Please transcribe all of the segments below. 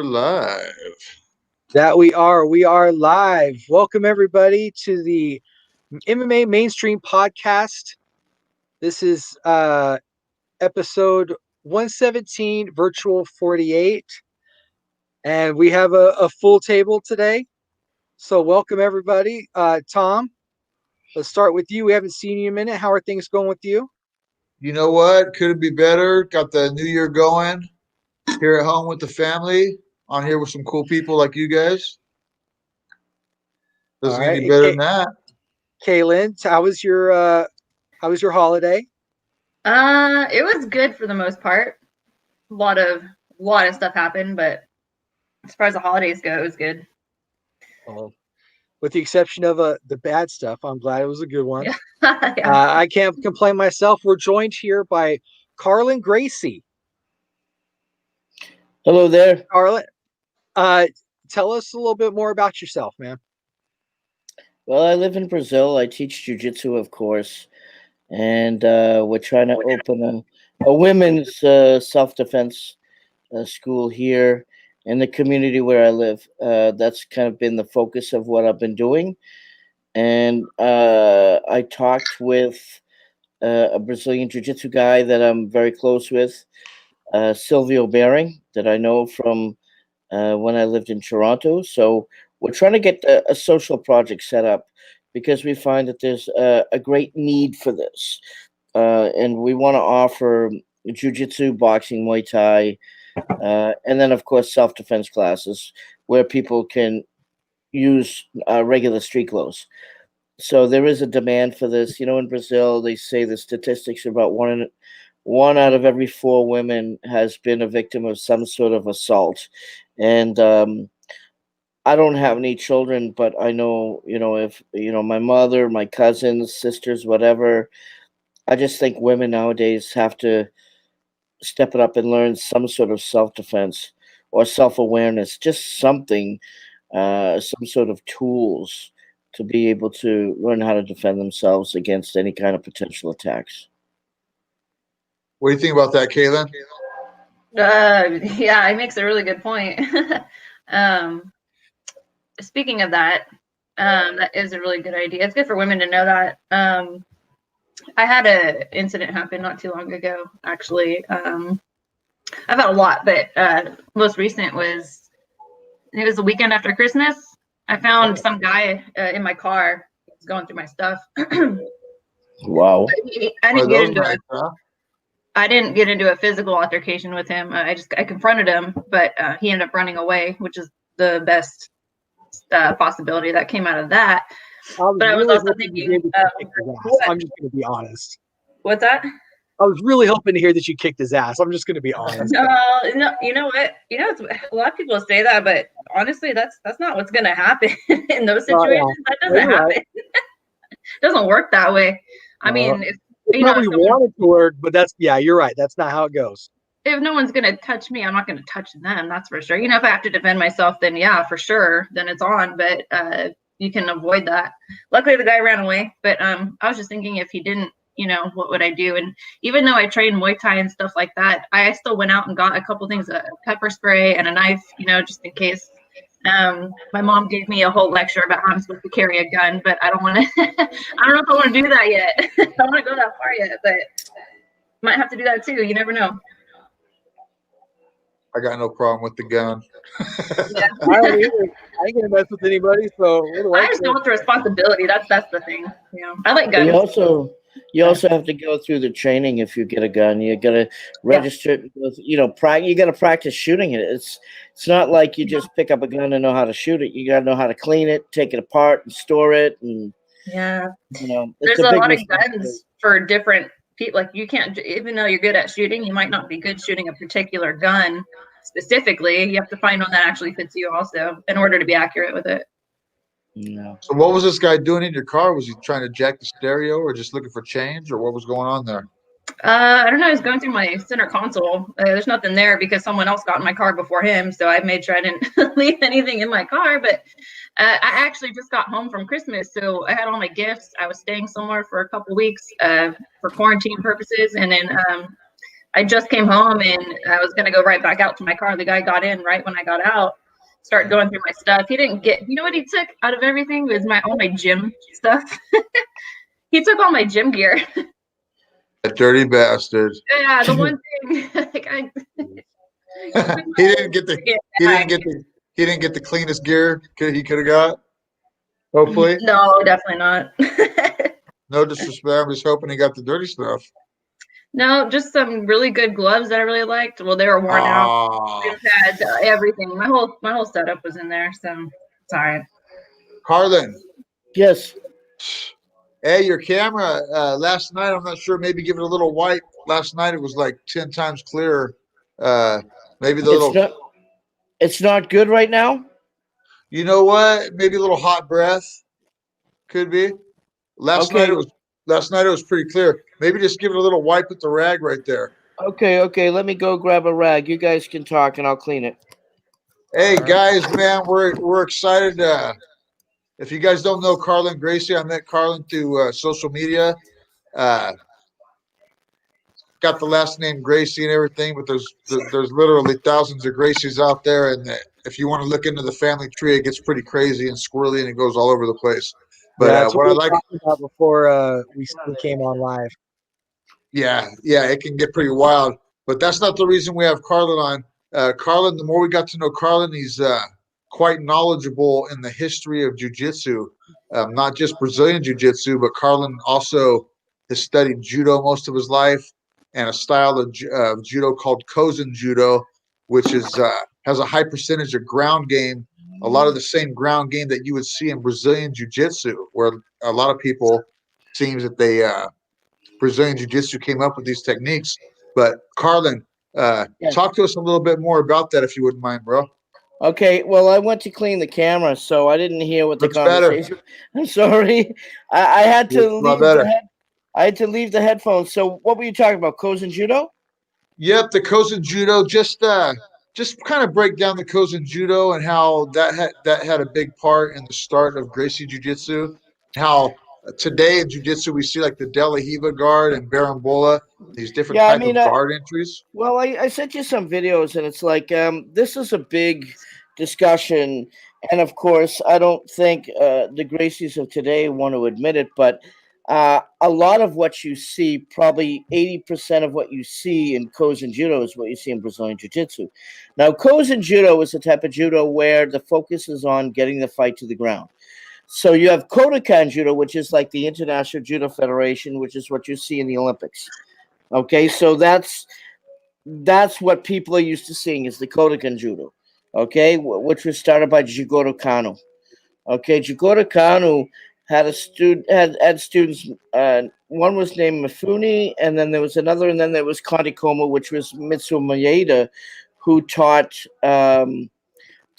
we're live. That we are. We are live. Welcome, everybody, to the MMA Mainstream Podcast. This is episode 117, Virtual 48. And we have a full table today. So welcome, everybody. Tom, let's start with you. We haven't seen you in a minute. How are things going with you? You know what? Could it be better? Got the new year going here at home with the family. On here with some cool people like you guys. Doesn't get any better than that. Kaylin, how was your holiday? It was good for the most part. A lot of stuff happened, but as far as the holidays go, it was good. Well, with the exception of the bad stuff, I'm glad it was a good one. Yeah. I can't complain myself. We're joined here by Carlan Gracie. Hello there. Carlan, tell us a little bit more about yourself, man. Well, I live in Brazil. I teach Jiu-Jitsu, of course, and we're trying to open a women's self-defense school here in the community where I live. That's kind of been the focus of what I've been doing. And I talked with a Brazilian Jiu-Jitsu guy that I'm very close with, Silvio Bering, that I know from when I lived in Toronto. So we're trying to get a social project set up because we find that there's a great need for this. And we want to offer Jiu-Jitsu, boxing, Muay Thai, and then, of course, self-defense classes where people can use regular street clothes. So there is a demand for this. You know, in Brazil, they say the statistics are about one out of every 4 women has been a victim of some sort of assault. And I don't have any children, but I know, if, my mother, my cousins, sisters, whatever, I just think women nowadays have to step it up and learn some sort of self-defense or self-awareness, just something, some sort of tools to be able to learn how to defend themselves against any kind of potential attacks. What do you think about that, Kaylin? Yeah, he makes a really good point. Speaking of that, that is a really good idea. It's good for women to know that. I had an incident happen not too long ago, actually. I've had a lot, but most recent was the weekend after Christmas. I found some guy in my car. He was going through my stuff. Wow. I didn't get into a physical altercation with him. I confronted him, but he ended up running away, which is the best possibility that came out of that. But I was also thinking, I'm just going to be honest. What's that? I was really hoping to hear that you kicked his ass. I'm just going to be honest. No, you know what? A lot of people say that, but honestly, that's not what's going to happen in those situations. That doesn't happen. It doesn't work that way. I mean, you probably wanted to work, but you're right. That's not how it goes. If no one's going to touch me, I'm not going to touch them. That's for sure. If I have to defend myself, then yeah, for sure. Then it's on. But you can avoid that. Luckily, the guy ran away. But I was just thinking, if he didn't, what would I do? And even though I trained Muay Thai and stuff like that, I still went out and got a couple things, a pepper spray and a knife, just in case. My mom gave me a whole lecture about how I'm supposed to carry a gun, but I don't want to. I don't know if I want to do that yet. I don't want to go that far yet, but might have to do that too. You never know. I got no problem with the gun. Yeah. I ain't gonna mess with anybody, so I just know it's a responsibility. That's the thing. I like guns. You also have to go through the training if you get a gun. You got to register it. You got to practice shooting it. It's not like you just pick up a gun and know how to shoot it. You got to know how to clean it, take it apart, and store it. And there's a lot of guns for different people. Like you can't, even though you're good at shooting, you might not be good shooting a particular gun specifically. You have to find one that actually fits you also in order to be accurate with it. No. So what was this guy doing in your car? Was he trying to jack the stereo or just looking for change, or what was going on there? I don't know. I was going through my center console. There's nothing there because someone else got in my car before him. So I made sure I didn't leave anything in my car. But I actually just got home from Christmas. So I had all my gifts. I was staying somewhere for a couple weeks for quarantine purposes. And then I just came home and I was gonna go right back out to my car. The guy got in right when I got out, started going through my stuff. He didn't get, you know what he took out of everything was all my gym stuff. He took all my gym gear. That dirty bastard. Yeah, the one thing like He didn't get the cleanest gear he could have got. Hopefully. No, definitely not. No disrespect. I'm just hoping he got the dirty stuff. No, just some really good gloves that I really liked. Well, they were worn out. It had everything. My whole setup was in there, so it's all right. Carlan. Yes. Hey, your camera last night, I'm not sure, maybe give it a little wipe. Last night it was like 10 times clearer. Maybe It's not good right now? You know what? Maybe a little hot breath could be. Last night it was pretty clear. Maybe just give it a little wipe with the rag right there. Okay. Let me go grab a rag. You guys can talk and I'll clean it. Hey guys, man, we're excited. If you guys don't know Carlan Gracie, I met Carlan through social media. Got the last name Gracie and everything, but there's literally thousands of Gracies out there, and if you want to look into the family tree, it gets pretty crazy and squirrely, and it goes all over the place. But that's what we I were like, talking about before we came on live. yeah, it can get pretty wild. But that's not the reason we have Carlan on. Carlan, the more we got to know Carlan, he's quite knowledgeable in the history of jiu-jitsu, not just Brazilian jiu-jitsu, but Carlan also has studied judo most of his life and a style of judo called Kozen judo, which is has a high percentage of ground game, a lot of the same ground game that you would see in Brazilian jiu-jitsu, where a lot of people seems that they Brazilian jiu-jitsu came up with these techniques. But Carlan, Yes. talk to us a little bit more about that if you wouldn't mind, bro. Okay, well, I went to clean the camera, so I didn't hear what the Looks better. conversation. I'm sorry, I had to Looks a lot leave better. I had to leave the headphones. So, what were you talking about? Kozen judo? Yep, the Kozen judo. Just kind of break down the Kozen judo and how that had a big part in the start of Gracie Jiu-Jitsu. How today in Jiu-Jitsu we see like the De La Hiva guard and Barambola, these different Yeah, I type mean, of guard entries. well, I sent you some videos, and it's like this is a big discussion, and of course, I don't think the Gracies of today want to admit it, but a lot of what you see, probably 80% of what you see in Kozen Judo is what you see in Brazilian Jiu-Jitsu. Now, Kozen Judo is a type of judo where the focus is on getting the fight to the ground. So you have Kodokan Judo, which is like the International Judo Federation, which is what you see in the Olympics. Okay, so that's what people are used to seeing is the Kodokan Judo, okay, which was started by Jigoro Kano. Okay, Jigoro Kano had had students. One was named Mifune, and then there was another, and then there was Kondikoma, which was Mitsuo Maeda, who taught the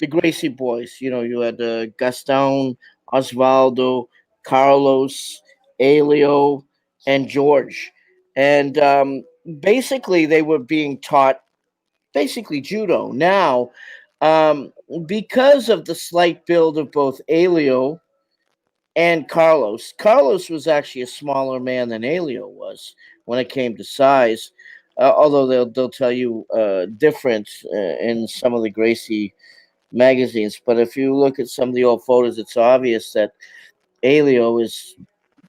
Gracie boys. You know, you had Gaston, Osvaldo, Carlos, Elio, and George. And basically, they were being taught basically judo. Now, because of the slight build of both Elio and Carlos was actually a smaller man than Elio was when it came to size. Although they'll tell you different in some of the Gracie magazines. But if you look at some of the old photos, it's obvious that Elio is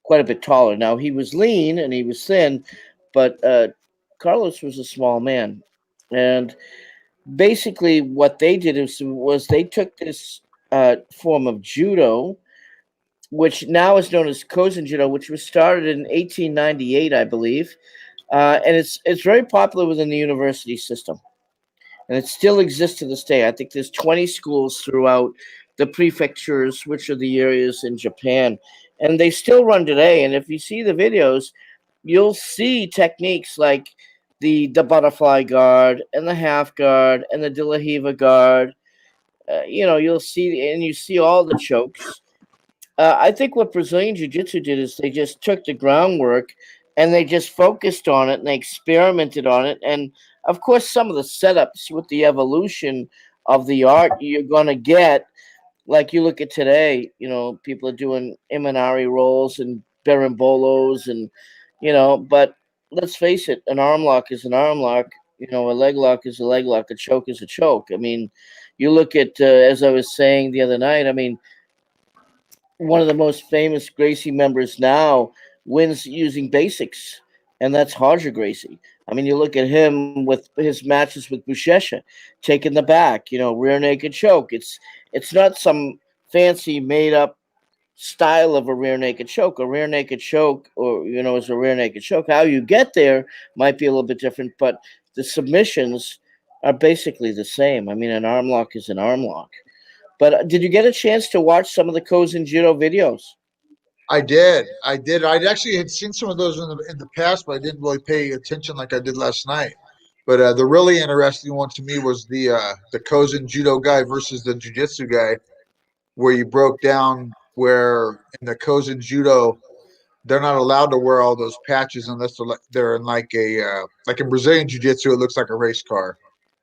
quite a bit taller. Now, he was lean and he was thin, but Carlos was a small man. And basically what they did was they took this form of judo, which now is known as Kozen Judo, which was started in 1898, I believe. And it's very popular within the university system. And it still exists to this day. I think there's 20 schools throughout the prefectures, which are the areas in Japan, and they still run today. And if you see the videos, you'll see techniques like the butterfly guard and the half guard and the De La Hiva guard. You'll see, and you see all the chokes. I think what Brazilian Jiu-Jitsu did is they just took the groundwork and they just focused on it and they experimented on it. And of course, some of the setups with the evolution of the art you're going to get, like you look at today, people are doing Imanari rolls and berimbolos and, but let's face it, an arm lock is an arm lock. You know, a leg lock is a leg lock. A choke is a choke. I mean, you look at, as I was saying the other night, I mean, one of the most famous Gracie members now wins using basics, and that's Roger Gracie. I mean, you look at him with his matches with Buchecha, taking the back, you know, rear naked choke. It's not some fancy made up style of a rear naked choke. A rear naked choke, or you know, is a rear naked choke. How you get there might be a little bit different, but the submissions are basically the same. I mean, an arm lock is an arm lock. But did you get a chance to watch some of the Kozen Judo videos? I did. I did. I actually had seen some of those in the past, but I didn't really pay attention like I did last night. But the really interesting one to me was the Kozen judo guy versus the jiu-jitsu guy, where you broke down where in the Kozen judo they're not allowed to wear all those patches unless they're in like in Brazilian jiu-jitsu it looks like a race car.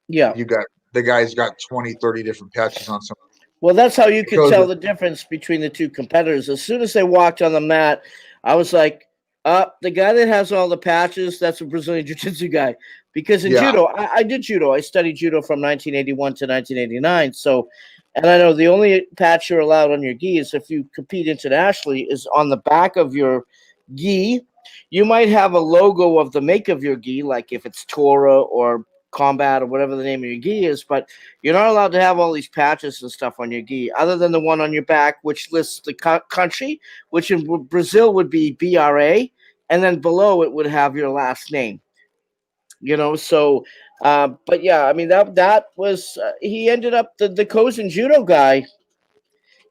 Yeah. You got the guy's got 20, 30 different patches on some. Well, that's how you could tell Kozen. the difference between the two competitors. As soon as they walked on the mat, I was like, the guy that has all the patches, that's a Brazilian Jiu-Jitsu guy. Because in Yeah. judo, I did judo. I studied judo from 1981 to 1989. So, and I know the only patch you're allowed on your gi is if you compete internationally is on the back of your gi. You might have a logo of the make of your gi, like if it's Torah or Combat or whatever the name of your gi is, but you're not allowed to have all these patches and stuff on your gi, other than the one on your back, which lists the country, which in Brazil would be BRA, and then below it would have your last name. You know, so, but yeah, I mean that was he ended up the Kozen judo guy.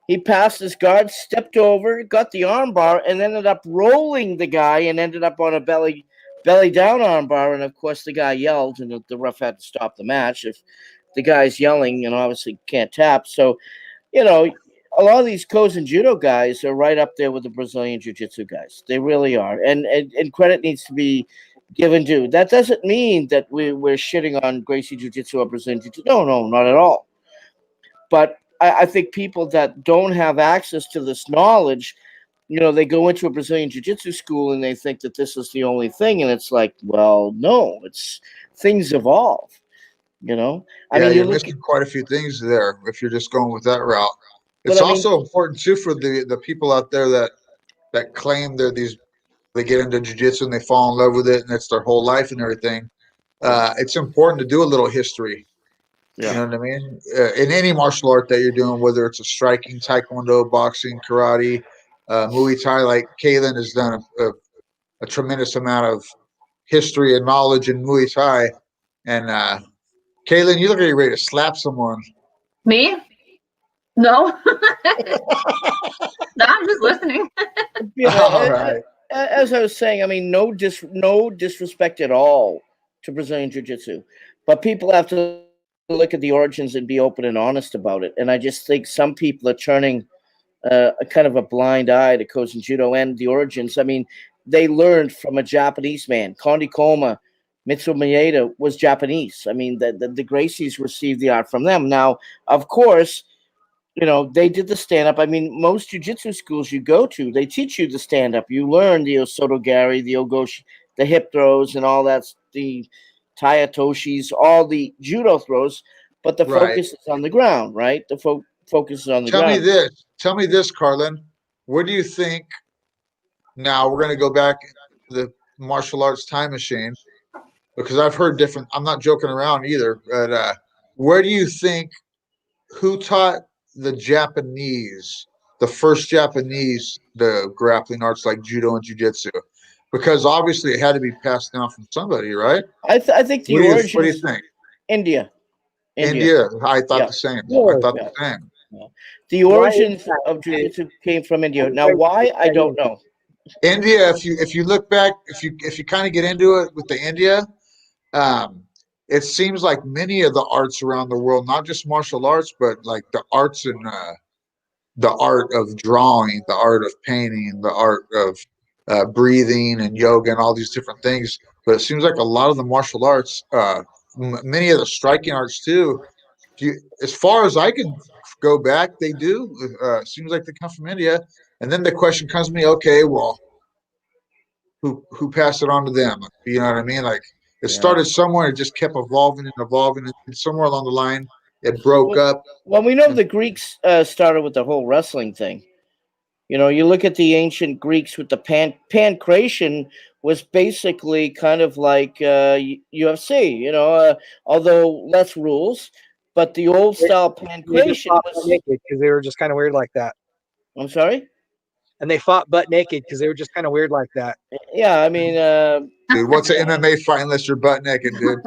He passed his guard, stepped over, got the armbar, and ended up rolling the guy, and ended up on a belly down armbar. And of course, the guy yelled, and the ref had to stop the match. If the guy's yelling, and obviously can't tap. So, you know, a lot of these Kozen judo guys are right up there with the Brazilian jiu-jitsu guys. They really are. And credit needs to be given due. That doesn't mean that we're shitting on Gracie jiu-jitsu or Brazilian jiu-jitsu. No, not at all. But I think people that don't have access to this knowledge, you know, they go into a Brazilian jiu-jitsu school and they think that this is the only thing. And it's like, well, no, it's things evolve. You know, I Yeah, mean, you you're look at, missing quite a few things there if you're just going with that route. but It's I mean, also important too for the people out there that claim they get into jiu-jitsu and they fall in love with it and it's their whole life and everything. It's important to do a little history. You yeah. know what I mean? In any martial art that you're doing, whether it's a striking, taekwondo, boxing, karate, Muay Thai, like Carlan has done a tremendous amount of history and knowledge in Muay Thai. And Carlan, you look like you're ready to slap someone. Me? No. No, I'm just listening. All right. As I was saying, I mean, no disrespect at all to Brazilian jiu-jitsu, but people have to look at the origins and be open and honest about it. And I just think some people are turning a kind of a blind eye to Kozen Judo and the origins. I mean, they learned from a Japanese man. Kondi Koma, Mitsu Maeda was Japanese. I mean, the Gracies received the art from them. Now, of course, you know, they did the stand-up. I mean, most jiu-jitsu schools you go to, they teach you the stand-up. You learn the Osotogari, the Ogoshi, the hip throws and all that, the Tayatoshis, all the judo throws, but the Right. focus is on the ground, right? The focus is on the Tell me ground. this. Tell me this, Carlan. What do you think? Now we're going to go back to the martial arts time machine because I've heard different. I'm not joking around either. But where do you think who taught the Japanese, the first Japanese, the grappling arts like judo and jiu-jitsu? Because obviously it had to be passed down from somebody, right? I think the What do you origins, think? India. India. I thought Yeah. the same. I Yeah. thought Yeah. the same. The Why is origins that? of jiu-jitsu came from India. I'm Now, very why? I don't excited. know. India, if you look back, if you kind of get into it with the India, um, it seems like many of the arts around the world, not just martial arts, but like the arts and the art of drawing, the art of painting, the art of breathing and yoga and all these different things. But it seems like a lot of the martial arts, many of the striking arts too, as far as I can go back, they do. Seems like they come from India. And then the question comes to me, okay, well, who passed it on to them. You know what I mean? Like it Yeah. started somewhere, it just kept evolving and evolving, and somewhere along the line, it broke up. Well, we know the Greeks started with the whole wrestling thing. You look at the ancient Greeks with the pancration was basically kind of like UFC, although less rules, but the old style They just pancration fought butt was. naked because they were just kind of weird like that. I'm sorry? And they fought butt naked because they were just kind of weird like that. Yeah, I mean, Dude, what's an MMA fight unless you're butt naked, dude?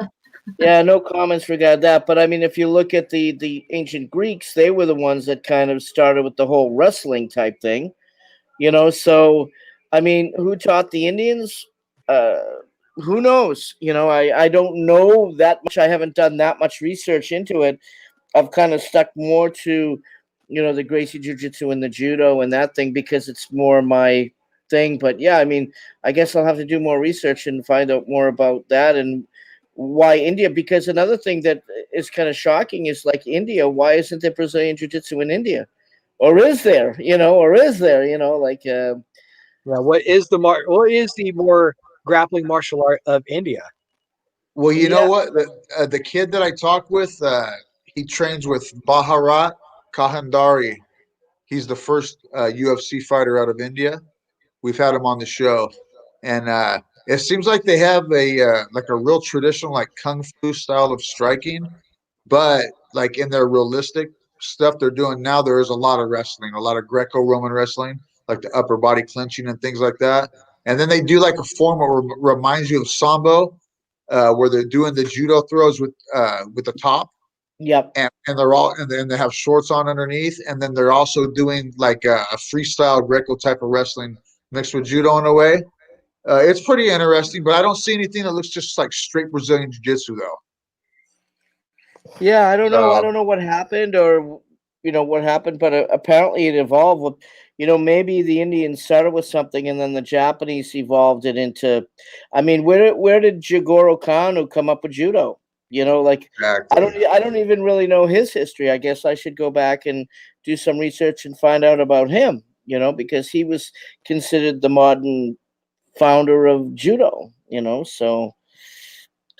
yeah, no comments regarding that. But I mean, if you look at the ancient Greeks, they were the ones that kind of started with the whole wrestling type thing. So I mean, who taught the Indians? Who knows? I don't know that much. I haven't done that much research into it. I've kind of stuck more to the Gracie Jiu-Jitsu and the judo and that thing because it's more my thing. But yeah, I mean, I guess I'll have to do more research and find out more about that and why India. Because another thing that is kind of shocking is like India. Why isn't there Brazilian Jiu-Jitsu in India? Or is there, like Yeah, what is the more grappling martial art of India? Well, you know what? The kid that I talked with, he trains with Bharat Kahandari. He's the first UFC fighter out of India. We've had him on the show, and it seems like they have a real traditional like kung fu style of striking, but like in their realistic stuff they're doing now, there is a lot of wrestling, a lot of Greco-Roman wrestling, like the upper body clenching and things like that. And then they do like a form that reminds you of sambo, where they're doing the judo throws with the top. Yep. And then they have shorts on underneath, and then they're also doing like a freestyle Greco type of wrestling mixed with judo in a way. It's pretty interesting, but I don't see anything that looks just like straight Brazilian jiu-jitsu though. Yeah, I don't know. I don't know what happened but apparently it evolved with, maybe the Indians started with something and then the Japanese evolved it into. I mean, where did Jigoro Kano come up with judo? Exactly. I don't even really know his history. I guess I should go back and do some research and find out about him. Because he was considered the modern founder of judo.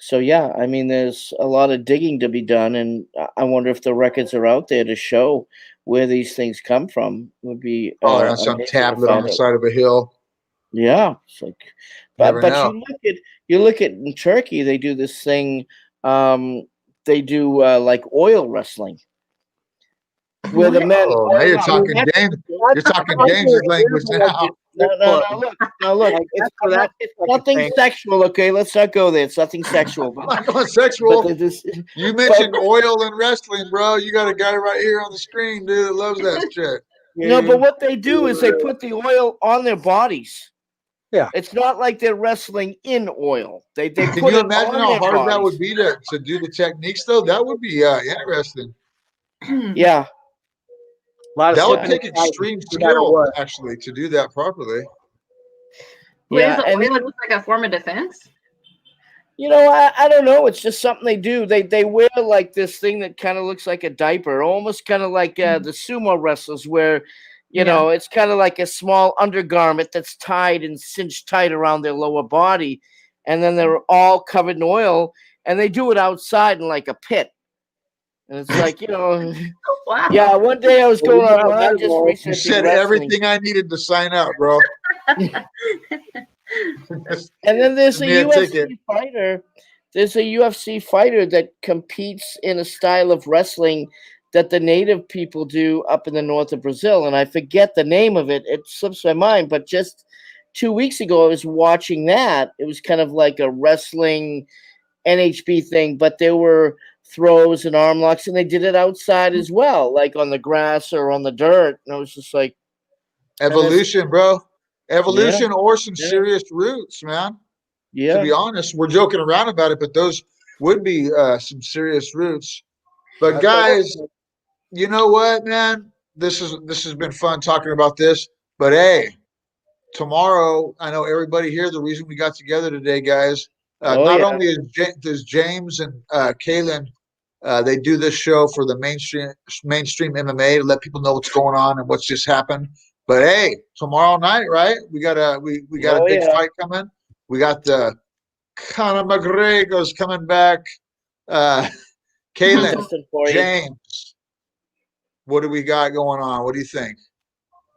So yeah, I mean, there's a lot of digging to be done, and I wonder if the records are out there to show where these things come from. Would be Probably on some amazing to tablet on find the out. side of a hill. Yeah, it's like, Never but know. you look at in Turkey, they do this thing. They do like oil wrestling, where the men. Oh, now you're talking you're talking dangerous language now. No, look. It's nothing sexual, okay? Let's not go there. It's nothing sexual. I'm not going sexual. This, You mentioned oil and wrestling, bro. You got a guy right here on the screen, dude, that loves that shit. no, but what they do is they put the oil on their bodies. Yeah, it's not like they're wrestling in oil. They Can put you it imagine on how their hard bodies. that would be to do the techniques, though? That would be interesting. Yeah. That would take extreme skill, actually, to do that properly. Wait, is the oil just like a form of defense? I don't know. It's just something they do. They wear like this thing that kind of looks like a diaper, almost kind of like the sumo wrestlers, where it's kind of like a small undergarment that's tied and cinched tight around their lower body, and then they're all covered in oil, and they do it outside in like a pit. And it's like, Wow. Yeah, one day I was going online just researching. You said wrestling. everything I needed to sign up, bro. And then there's a UFC fighter. There's a UFC fighter that competes in a style of wrestling that the native people do up in the north of Brazil. And I forget the name of it. It slips my mind. But just 2 weeks ago, I was watching that. It was kind of like a wrestling NHB thing, but there were throws and arm locks, and they did it outside as well, like on the grass or on the dirt. And I was just like, evolution, bro. Evolution or some serious roots, man. Yeah. To be honest, we're joking around about it, but those would be some serious roots. But guys, you know what, man? This has been fun talking about this. But hey, tomorrow, I know everybody here, the reason we got together today, guys, not only is James and Kaylin, they do this show for the mainstream MMA to let people know what's going on and what's just happened. But hey, tomorrow night, right? We got a big fight coming. We got the Conor McGregor's coming back. Kaylin, James, what do we got going on? What do you think?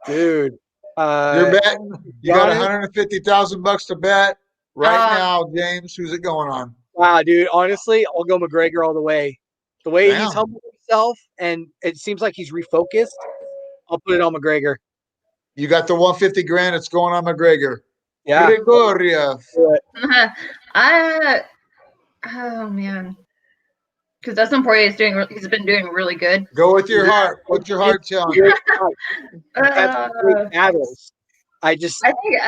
Dude, you're betting. You got $150,000 to bet right now, James. Who's it going on? Wow, dude. Honestly, I'll go McGregor all the way. The way he's humbled himself, and it seems like he's refocused. I'll put it on McGregor. You got the $150,000. It's going on McGregor. Yeah. Gregoria. Oh man. Because Dustin Poirier he's been doing really good. Go with your heart. What's your heart telling you? That's great battles. I think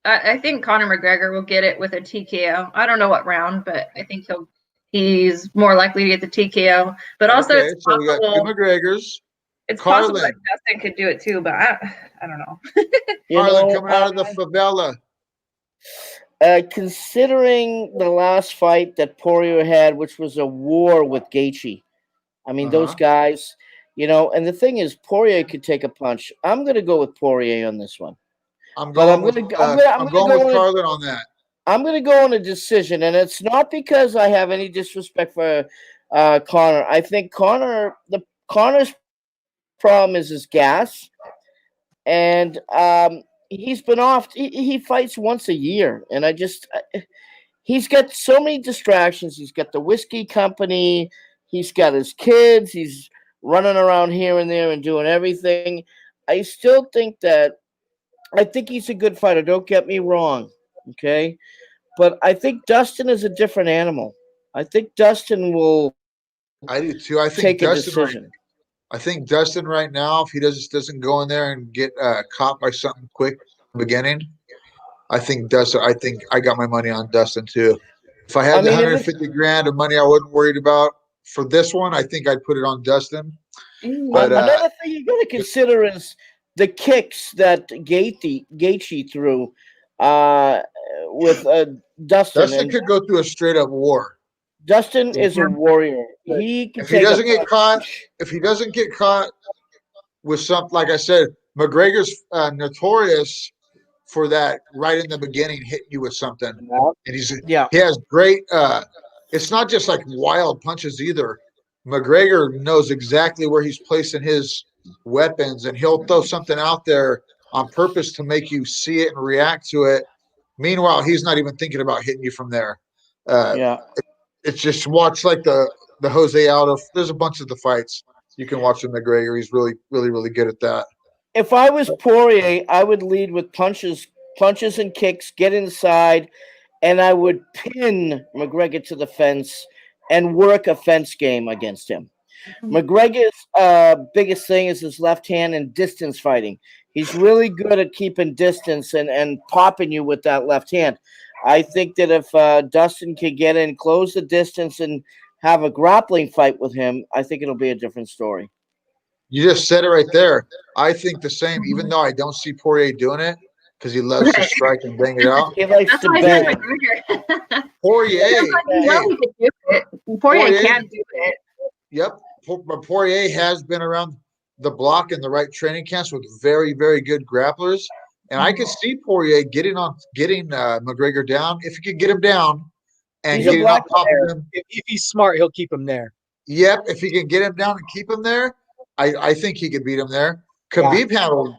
I think Conor McGregor will get it with a TKO. I don't know what round, but I think he's more likely to get the TKO. But also, it's so we got two McGregors. It's possible that Dustin could do it too, but I don't know. Carlan coming out of the favela. Considering the last fight that Poirier had, which was a war with Gaethje, I mean, those guys, and the thing is, Poirier could take a punch. I'm going to go with Poirier on this one. I'm going with Carlan on that. I'm going to go on a decision, and it's not because I have any disrespect for Conor. I think Conor's problem is his gas, and he's been off. He fights once a year, and he's got so many distractions. He's got the whiskey company. He's got his kids. He's running around here and there and doing everything. I still think he's a good fighter. Don't get me wrong, okay? But I think Dustin is a different animal. I think Dustin will. I do too. I think take Dustin a decision. I think Dustin right now, if he doesn't go in there and get caught by something quick in the beginning, I think I got my money on Dustin too. If I had the $150,000 of money I wasn't worried about for this one, I think I'd put it on Dustin. But another thing you got to consider is the kicks that Gaethje threw with Dustin. Dustin could go through a straight up war. Dustin is a warrior. If he doesn't get caught with something, like I said, McGregor's notorious for that right in the beginning, hitting you with something. And he has great. It's not just like wild punches either. McGregor knows exactly where he's placing his weapons, and he'll throw something out there on purpose to make you see it and react to it. Meanwhile, he's not even thinking about hitting you from there. It's just watch like the Jose Aldo. There's a bunch of the fights you can watch with McGregor. He's really, really, really good at that. If I was Poirier, I would lead with punches and kicks, get inside, and I would pin McGregor to the fence and work a fence game against him. McGregor's biggest thing is his left hand and distance fighting. He's really good at keeping distance and popping you with that left hand. I think that if Dustin can get in, close the distance, and have a grappling fight with him, I think it'll be a different story. You just said it right there. I think the same, even though I don't see Poirier doing it because he loves to strike and bang it out. He likes to bang. Poirier can do it. Yep. But Poirier has been around the block in the right training camps with very, very good grapplers. And I could see Poirier getting McGregor down. If he could get him down and get him on top of him. If he's smart, he'll keep him there. Yep. If he can get him down and keep him there, I think he could beat him there. Khabib handled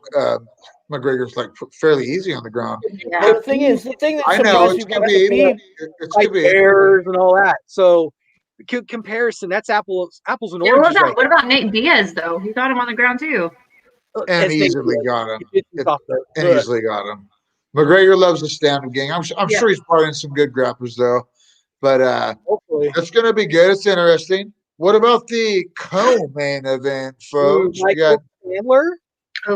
McGregor's like fairly easy on the ground. Yeah. The thing that I know it's Khabib. It's Khabib. Errors and all that. So comparison, that's apples and oranges. What about Nate Diaz though? He got him on the ground too. And easily got him. Easily got him. McGregor loves the stand-up game. I'm sure he's brought in some good grapplers though. But hopefully it's going to be good. It's interesting. What about the co-main event, folks? We got Chandler.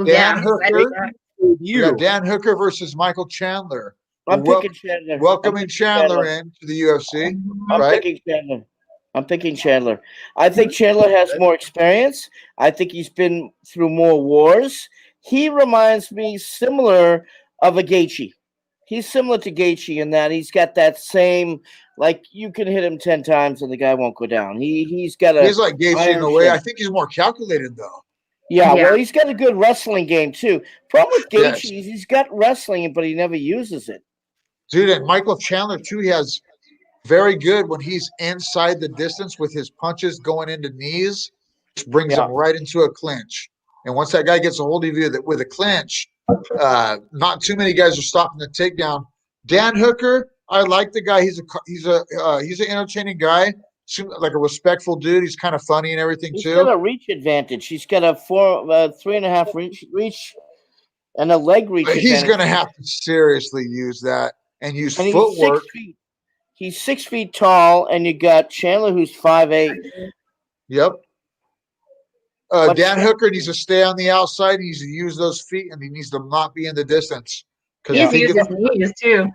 Dan Hooker. You got Dan Hooker versus Michael Chandler. I'm picking Chandler. Welcoming Chandler in to the UFC. I'm picking Chandler. I think Chandler has more experience. I think he's been through more wars. He reminds me similar of a Gaethje. He's similar to Gaethje in that he's got that same, like you can hit him 10 times and the guy won't go down. He's got a. He's like Gaethje in a way. I think he's more calculated though. Yeah, Yeah. well, he's got a good wrestling game too. Problem with Yes. Gaethje is he's got wrestling, but he never uses it. Dude, and Michael Chandler too, he has very good when he's inside the distance with his punches going into knees, which brings Yeah. him right into a clinch. And once that guy gets a hold of you with a clinch, not too many guys are stopping the takedown. Dan Hooker, I like the guy. He's an entertaining guy. Seems like a respectful dude. He's kind of funny and everything He's too. got a reach advantage. He's got a 3.5 reach and a leg reach But he's advantage. going to have to seriously use that and use And footwork. He's 6 feet tall, and you got Chandler, who's 5'8". Yep. But Dan Hooker needs to stay on the outside. He needs to use those feet, and he needs to not be in the distance. He needs to use his knees too.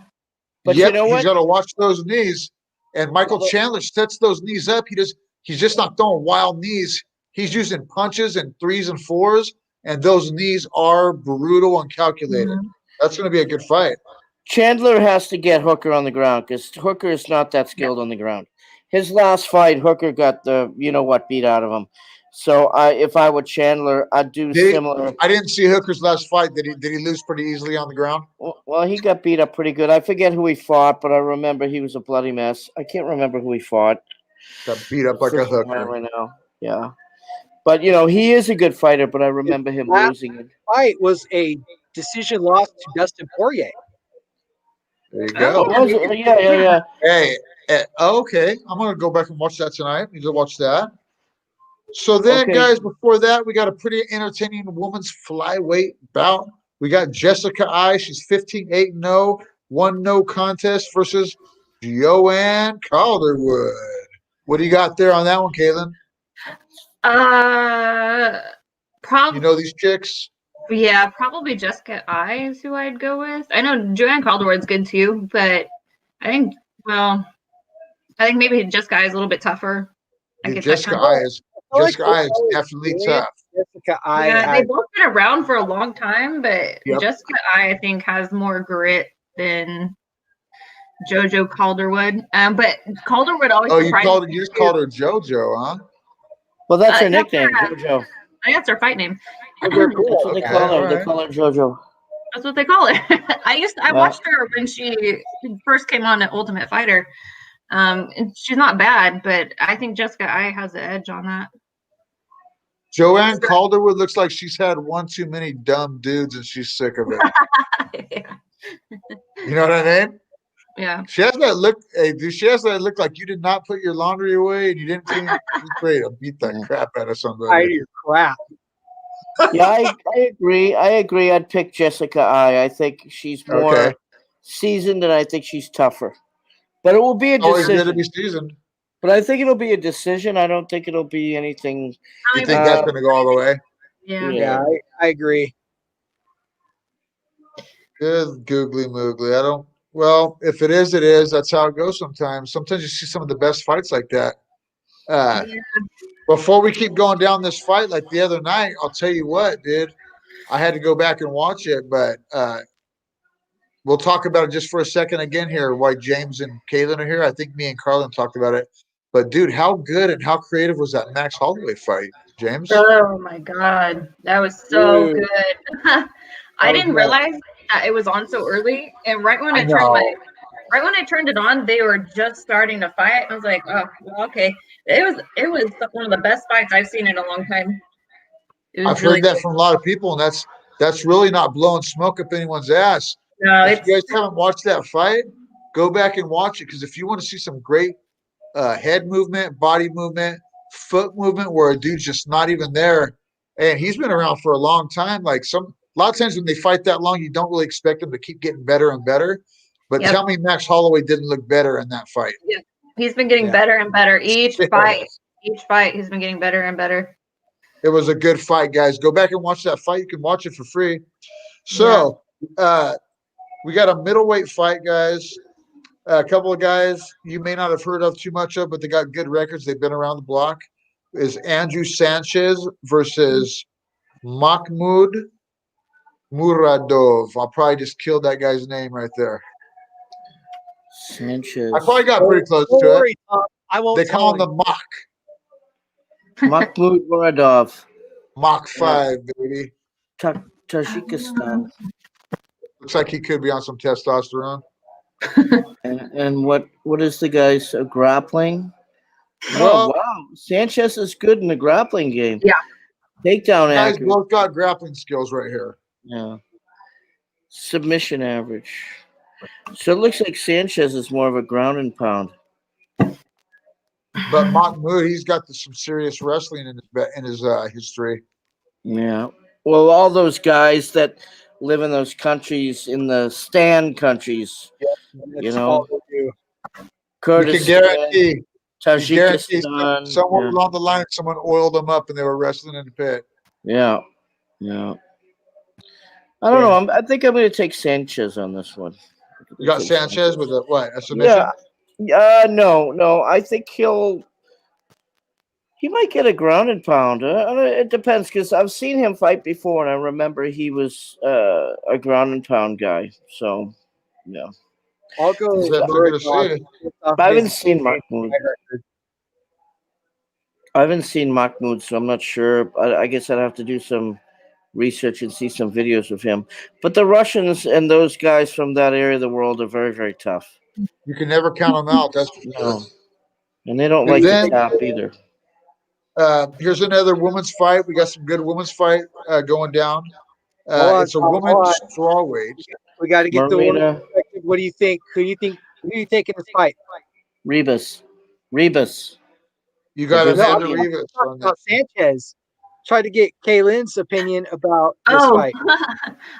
But yep, you know he's what? got to watch those knees. And Michael Chandler sets those knees up. He's just not throwing wild knees. He's using punches and 3s and 4s, and those knees are brutal and calculated. Mhm. That's going to be a good fight. Chandler has to get Hooker on the ground because Hooker is not that skilled on the ground. His last fight, Hooker got the beat out of him. So if I were Chandler, I'd do similar. I didn't see Hooker's last fight. Did he lose pretty easily on the ground? Well, he got beat up pretty good. I forget who he fought, but I remember he was a bloody mess. I can't remember who he fought. Got beat up like a hooker right now. Yeah, but he is a good fighter. But I remember him losing it. Fight was a decision loss to Dustin Poirier. There you go. Yeah. Hey, okay. I'm going to go back and watch that tonight. Need to watch that. So then, guys, before that, we got a pretty entertaining women's flyweight bout. We got Jessica I. She's 15-8-0, 1 no contest versus Joanne Calderwood. What do you got there on that one, Caitlin? Probably. You know these chicks? Yeah, probably Jessica I is who I'd go with. I know Joanne Calderwood's good too, but I think maybe Jessica I is a little bit tougher. Jessica I is definitely tough. Jessica I. Yeah, they've both been around for a long time, but Jessica I think has more grit than JoJo Calderwood. But Calderwood always. You just called her JoJo, huh? Well, that's her nickname, JoJo. I think that's her fight name. That's what they call her. They call her JoJo. That's what they call her. I watched her when she first came on at Ultimate Fighter. And she's not bad, but I think Jessica I has the edge on that. Joanne Calderwood looks like she's had one too many dumb dudes and she's sick of it. Yeah. You know what I mean? Yeah. She has that look. Hey, dude, she has that look like you did not put your laundry away and you didn't clean. She's ready to beat the crap out of somebody. I do crap. Yeah, I agree. I'd pick Jessica I. I think she's more seasoned and I think she's tougher. But it will be a decision. Always good to be seasoned. But I think it'll be a decision. I don't think it'll be anything. You think that's going to go all the way? Yeah, I agree. Good googly moogly. Well, if it is, it is. That's how it goes sometimes. Sometimes you see some of the best fights like that. Before we keep going down this fight like the other night, I'll tell you what, dude. I had to go back and watch it, but we'll talk about it just for a second again here while James and Caitlin are here. I think me and Carlan talked about it. But, dude, how good and how creative was that Max Holloway fight, James? Oh, my God. That was so good. I didn't realize that it was on so early. And right when I turned it on, they were just starting to fight. I was like, oh, well, okay. It was one of the best fights I've seen in a long time. I've heard that from a lot of people, and that's really not blowing smoke up anyone's ass. No, if you guys haven't watched that fight, go back and watch it, because if you want to see some great head movement, body movement, foot movement, where a dude's just not even there, and he's been around for a long time. Like a lot of times when they fight that long, you don't really expect them to keep getting better and better. But tell me, Max Holloway didn't look better in that fight. Yeah, he's been getting better and better each fight. Each fight, he's been getting better and better. It was a good fight, guys. Go back and watch that fight. You can watch it for free. So, we got a middleweight fight, guys. A couple of guys you may not have heard of too much of, but they got good records. They've been around the block. Is Andrew Sanchez versus Mahmoud Muradov. I'll probably just kill that guy's name right there. Sanchez. I probably got pretty close to it. I won't. They call him the Mach. Mahmoud Muradov. Mach 5, baby. Tajikistan. Looks like he could be on some testosterone. And what is the guy's grappling? Oh. Oh wow, Sanchez is good in the grappling game. Yeah. Takedown Guys accuracy. both got grappling skills right here. Yeah. Submission average. So it looks like Sanchez is more of a ground and pound. But Mahmoud, he's got some serious wrestling in his history. Yeah. Well, all those guys that live in those countries, in the Stan countries, That's all they do. You can Kurdistan, guarantee Tajikistan. somewhere along the line, someone oiled them up and they were wrestling in the pit. Yeah. I don't know. I think I'm going to take Sanchez on this one. You got Sanchez with a submission? Yeah. No. I think he might get a ground and pound. It depends, because I've seen him fight before, and I remember he was a ground and pound guy. So, yeah. I'll go. I haven't seen Mahmoud. I haven't seen Mahmoud, so I'm not sure. I guess I'd have to do some research and see some videos of him. But the Russians and those guys from that area of the world are very, very tough. You can never count them out. That's for sure. And they don't like to tap either. Here's another women's fight. We got some good women's fight going down. It's a women's strawweight. We got to get Marina. the women's perspective. What do you think? Who do you think in this fight? Rives. You got another Rives on that. Sanchez. Try to get Kaylin's opinion about this fight.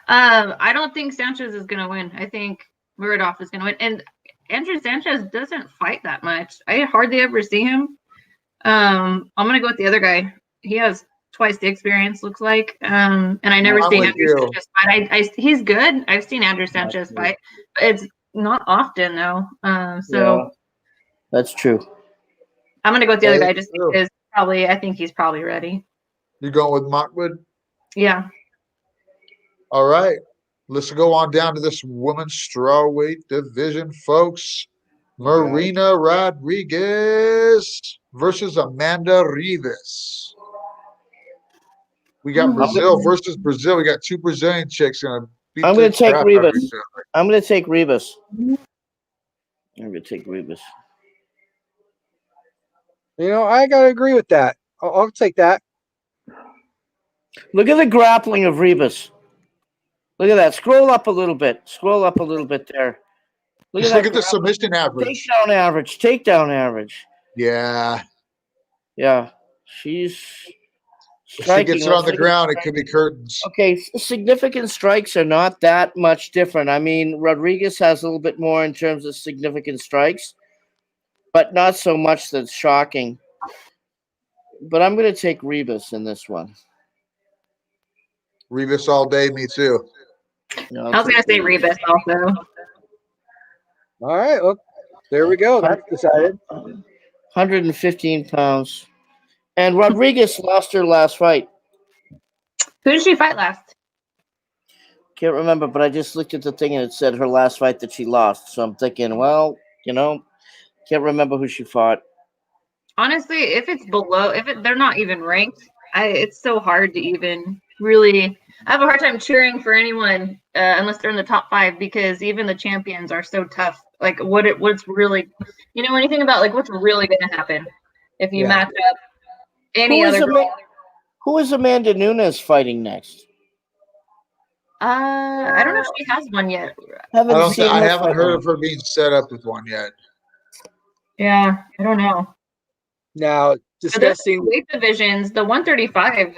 I don't think Sanchez is going to win. I think Muradov is going to win. And Andrew Sanchez doesn't fight that much. I hardly ever see him. I'm going to go with the other guy. He has twice the experience, looks like. And I never seen Andrew Sanchez fight. He's good. I've seen Andrew Sanchez fight. It's not often, though. That's true. I'm going to go with the other guy just because I think he's probably ready. You going with Mahmoud? Yeah. All right. Let's go on down to this women's strawweight division, folks. Marina Rodriguez versus Amanda Rives. We got Brazil versus Brazil. We got two Brazilian chicks going to beat. I'm going to take Rives. I'm going to take Rives. You know, I got to agree with that. I'll take that. Look at the grappling of Rives. Look at that. Scroll up a little bit there. Look at the submission average. Takedown average. Yeah. She's striking. If she gets it on the ground, it could be curtains. Okay, significant strikes are not that much different. I mean, Rodriguez has a little bit more in terms of significant strikes, but not so much that's shocking. But I'm going to take Rives in this one. Rives all day, me too. I was going to say Rives also. All right, well, there we go. That's decided. 115 pounds. And Rodriguez lost her last fight. Who did she fight last? Can't remember, but I just looked at the thing and it said her last fight that she lost. So I'm thinking, well, can't remember who she fought. Honestly, if it's below, they're not even ranked, it's so hard to even really. I have a hard time cheering for anyone unless they're in the top 5, because even the champions are so tough. Like what's really, when you think about like what's really going to happen if you match up any other girl. Who is Amanda Nunes fighting next? I don't know if she has one yet. I haven't heard of her being set up with one yet. Yeah, I don't know. Now, discussing weight divisions, the 135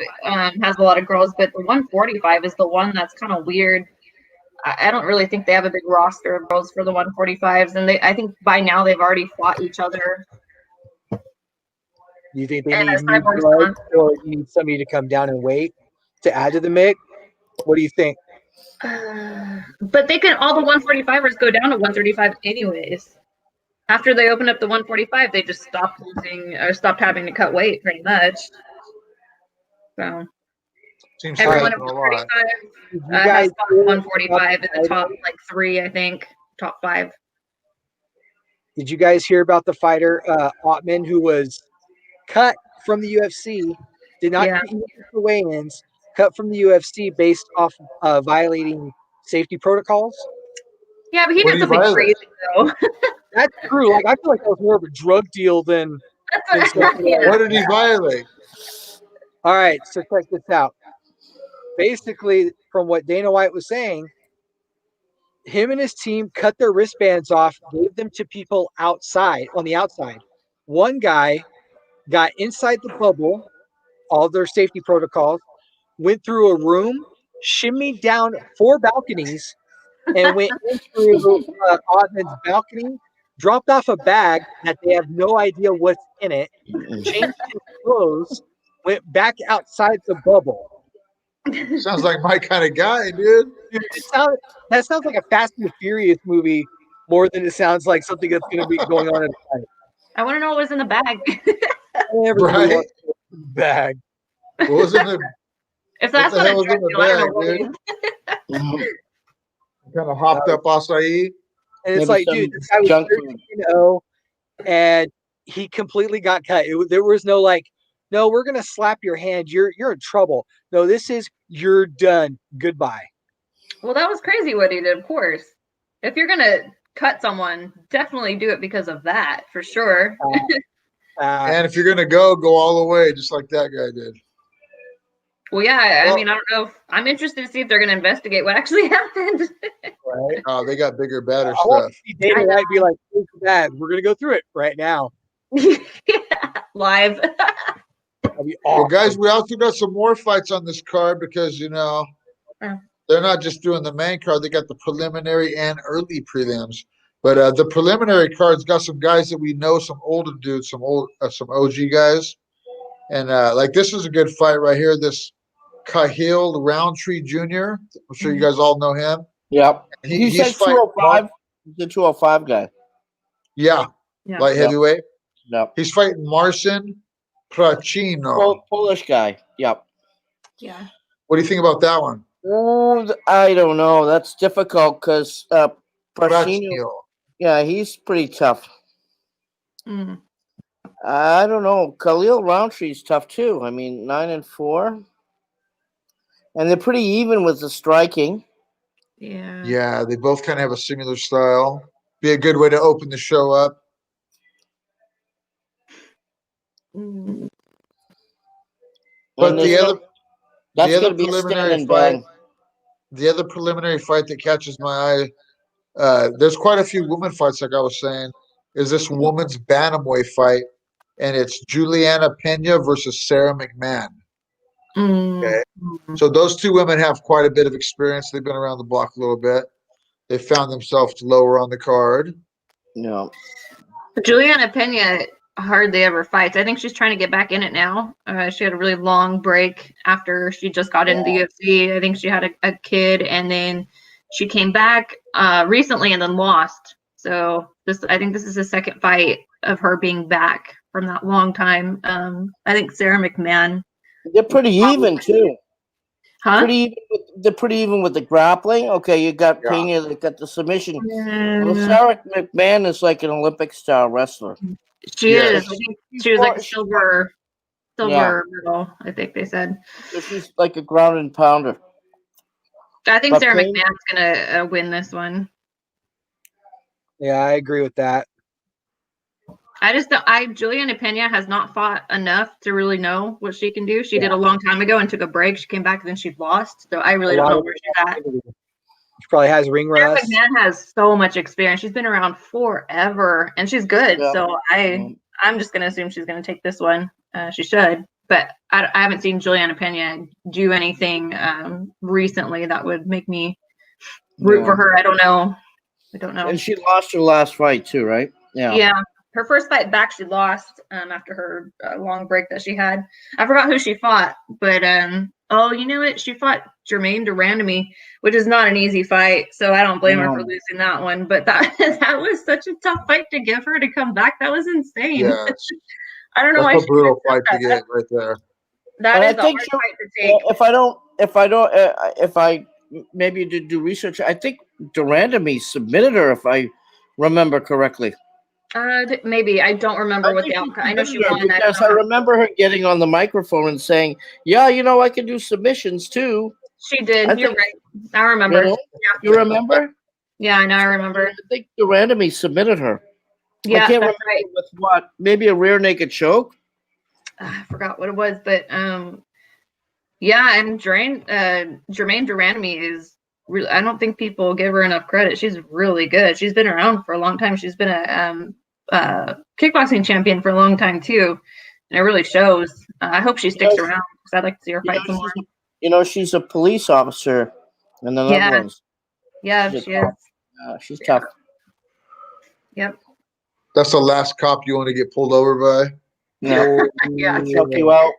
has a lot of girls, but the 145 is the one that's kind of weird. I don't really think they have a big roster of girls for the 145s, and I think by now they've already fought each other. You think they need new blood, or you need somebody to come down and weight to add to the mix? What do you think? But they can all the 145ers go down to 135 anyways. After they opened up the 145, they just stopped having to cut weight pretty much. So seems everyone at 135 has fought 145 in the top 3, I think, top 5. Did you guys hear about the fighter Ottman, who was cut from the UFC did not Yeah. compete at the weigh-ins, cut from the UFC based off violating safety protocols. Yeah, but he What did do you something violate? crazy though. That's true. Like I feel like that was more of a drug deal than That's what, something else. yeah. What did he violate? All right, so check this out. Basically, from what Dana White was saying, him and his team cut their wristbands off, gave them to people outside, on the outside. One guy got inside the bubble, all their safety protocols, went through a room, shimmied down 4 balconies, and went in through Osman's balcony, dropped off a bag that they have no idea what's in it, changed his clothes, went back outside the bubble. Sounds like my kind of guy, dude. Dude, that sounds like a Fast and the Furious movie more than it sounds like something that's going to be going on in a fight. I want to know what was in the bag. Everybody Right? wants to go in the bag. What was in the If What that's the not a hell was drug in the deal, I don't know bag, what dude? is. kind of hopped up acai? And it's Maybe like, some dude, this guy was junk 13-0, and he completely got cut. There was no like, no, we're gonna slap your hand. You're in trouble. No, this is you're done. Goodbye. Well, that was crazy what he did, of course. If you're gonna cut someone, definitely do it because of that, for sure. And if you're gonna go all the way, just like that guy did. Well, yeah, I Well- mean, I don't know. I'm interested to see if they're gonna investigate what actually happened. Right? Oh, they got bigger, badder I want stuff. to see Dana White be like, "This is bad. We're gonna go through it right now." Live. That'd be Well, awesome. guys, we also got some more fights on this card because Yeah. they're not just doing the main card; they got the preliminary and early prelims. But the preliminary card's got some guys that we know, some older dudes, some OG guys, and like this is a good fight right here. This Cahill Roundtree Jr. I'm sure you guys all know him. Yep. He's said fighting 205. He's the 205 guy. Yeah, Yeah. light heavyweight. Yep. He's fighting Marcin Pracino. Polish guy. Yep. Yeah. What do you think about that one? Oh, I don't know. That's difficult because Pracino, Pracino. yeah, he's pretty tough. Mm. I don't know. Khalil Rountree's tough too. I mean, 9-4, and they're pretty even with the striking. Yeah. Yeah, they both kind of have a similar style. Be a good way to open the show up. Mm. But And the there's other, that's the going other to be a stand preliminary and fight, bang. the other preliminary fight that catches my eye, there's quite a few women fights, like I was saying, is this woman's bantamweight fight, and it's Juliana Pena versus Sarah McMahon. Mm. Okay. Mm. So those two women have quite a bit of experience. They've been around the block a little bit. They found themselves lower on the card. No. Juliana Pena hardly ever fights. I think she's trying to get back in it now. She had a really long break after she just got into the UFC. I think she had a kid, and then she came back recently and then lost. So I think this is the second fight of her being back from that long time. I think Sarah McMahon. They're pretty even too. Huh? They're pretty even with the grappling. Okay, you got Yeah. Pena that got the submission. Well, Mm, Sarah McMahon is like an Olympic style wrestler. she Yeah. is. I think she was like silver medal, I think they said. So she's like a ground and pounder. I think But Sarah Pena- McMahon's gonna win this one. Yeah, I agree with that. I just don't. Juliana Pena has not fought enough to really know what she can do. She did a long time ago and took a break. She came back and then she lost. So I really don't know where she's at. She probably has ring Sarah rust. McMahon has so much experience. She's been around forever and she's good. Yeah. So I'm just gonna assume she's gonna take this one. She should, but I haven't seen Juliana Pena do anything recently that would make me root for her. I don't know. And she lost her last fight too, right? Yeah. Her first fight back, she lost after her long break that she had. I forgot who she fought, but you know what? She fought Jermaine Durandamy, which is not an easy fight. So I don't blame her for losing that one. But that was such a tough fight to give her to come back. That was insane. Yeah, I don't know why that's a she brutal did fight to that. get right there. That But is I a think hard fight to take. if I maybe did do research, I think Durandamy submitted her, if I remember correctly. Maybe I don't remember what the outcome. I know she won that. Because I remember her getting on the microphone and saying, "Yeah, I can do submissions too." She did. You're right. I remember. Yeah. You remember? Yeah, I know. I remember. I think Durandamy submitted her. Yeah, I can't remember right. with what. Maybe a rear naked choke. I forgot what it was, but yeah, and Jermaine Durandamy is really, I don't think people give her enough credit. She's really good. She's been around for a long time. She's been a kickboxing champion for a long time too, and it really shows. I hope she sticks around because I'd like to see her fight some more. She's a police officer in the Netherlands. Yeah, she is. She's tough. Yep. That's the last cop you want to get pulled over by. No. Yeah. Choke you out.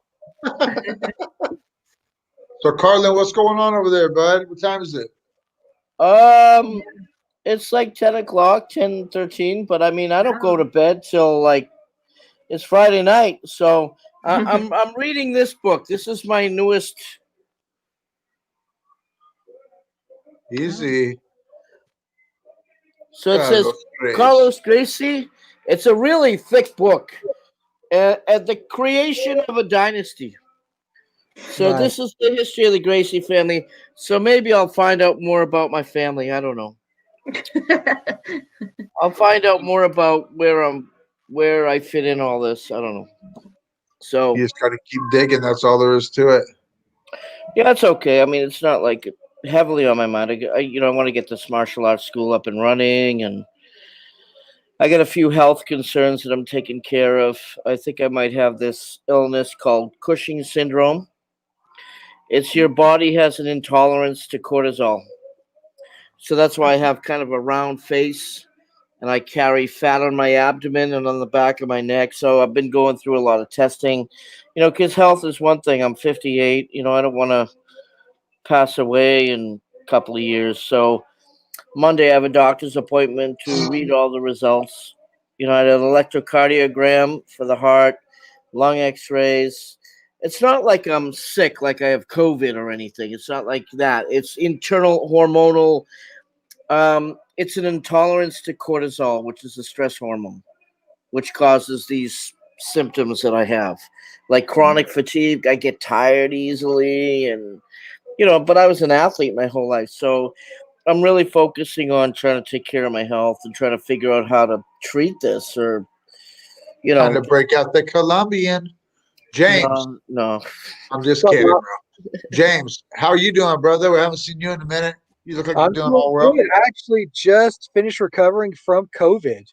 So, Carlan, what's going on over there, bud? What time is it? It's like 10 o'clock, 10:13. But I mean, I don't go to bed till like it's Friday night. So I'm reading this book. This is my newest. Easy. So it says Carlan Gracie. It's a really thick book. At the creation of a dynasty. So this is the history of the Gracie family. So maybe I'll find out more about my family. I don't know. I'll find out more about where I fit in all this. I don't know. So you just gotta keep digging. That's all there is to it. Yeah, it's okay. I mean, it's not like heavily on my mind. I want to get this martial arts school up and running, and I got a few health concerns that I'm taking care of. I think I might have this illness called Cushing syndrome. It's your body has an intolerance to cortisol. So that's why I have kind of a round face, and I carry fat on my abdomen and on the back of my neck. So I've been going through a lot of testing, because health is one thing. I'm 58. I don't want to pass away in a couple of years. So Monday, I have a doctor's appointment to read all the results. I had an electrocardiogram for the heart, lung x-rays. It's not like I'm sick, like I have COVID or anything. It's not like that. It's internal hormonal. It's an intolerance to cortisol, which is a stress hormone, which causes these symptoms that I have. Like chronic fatigue, I get tired easily. And, but I was an athlete my whole life. So I'm really focusing on trying to take care of my health and trying to figure out how to treat this or, Time to break out the Colombian. James. No. I'm just kidding, bro. James, how are you doing, brother? We haven't seen you in a minute. You look like you're doing all well. I actually just finished recovering from COVID.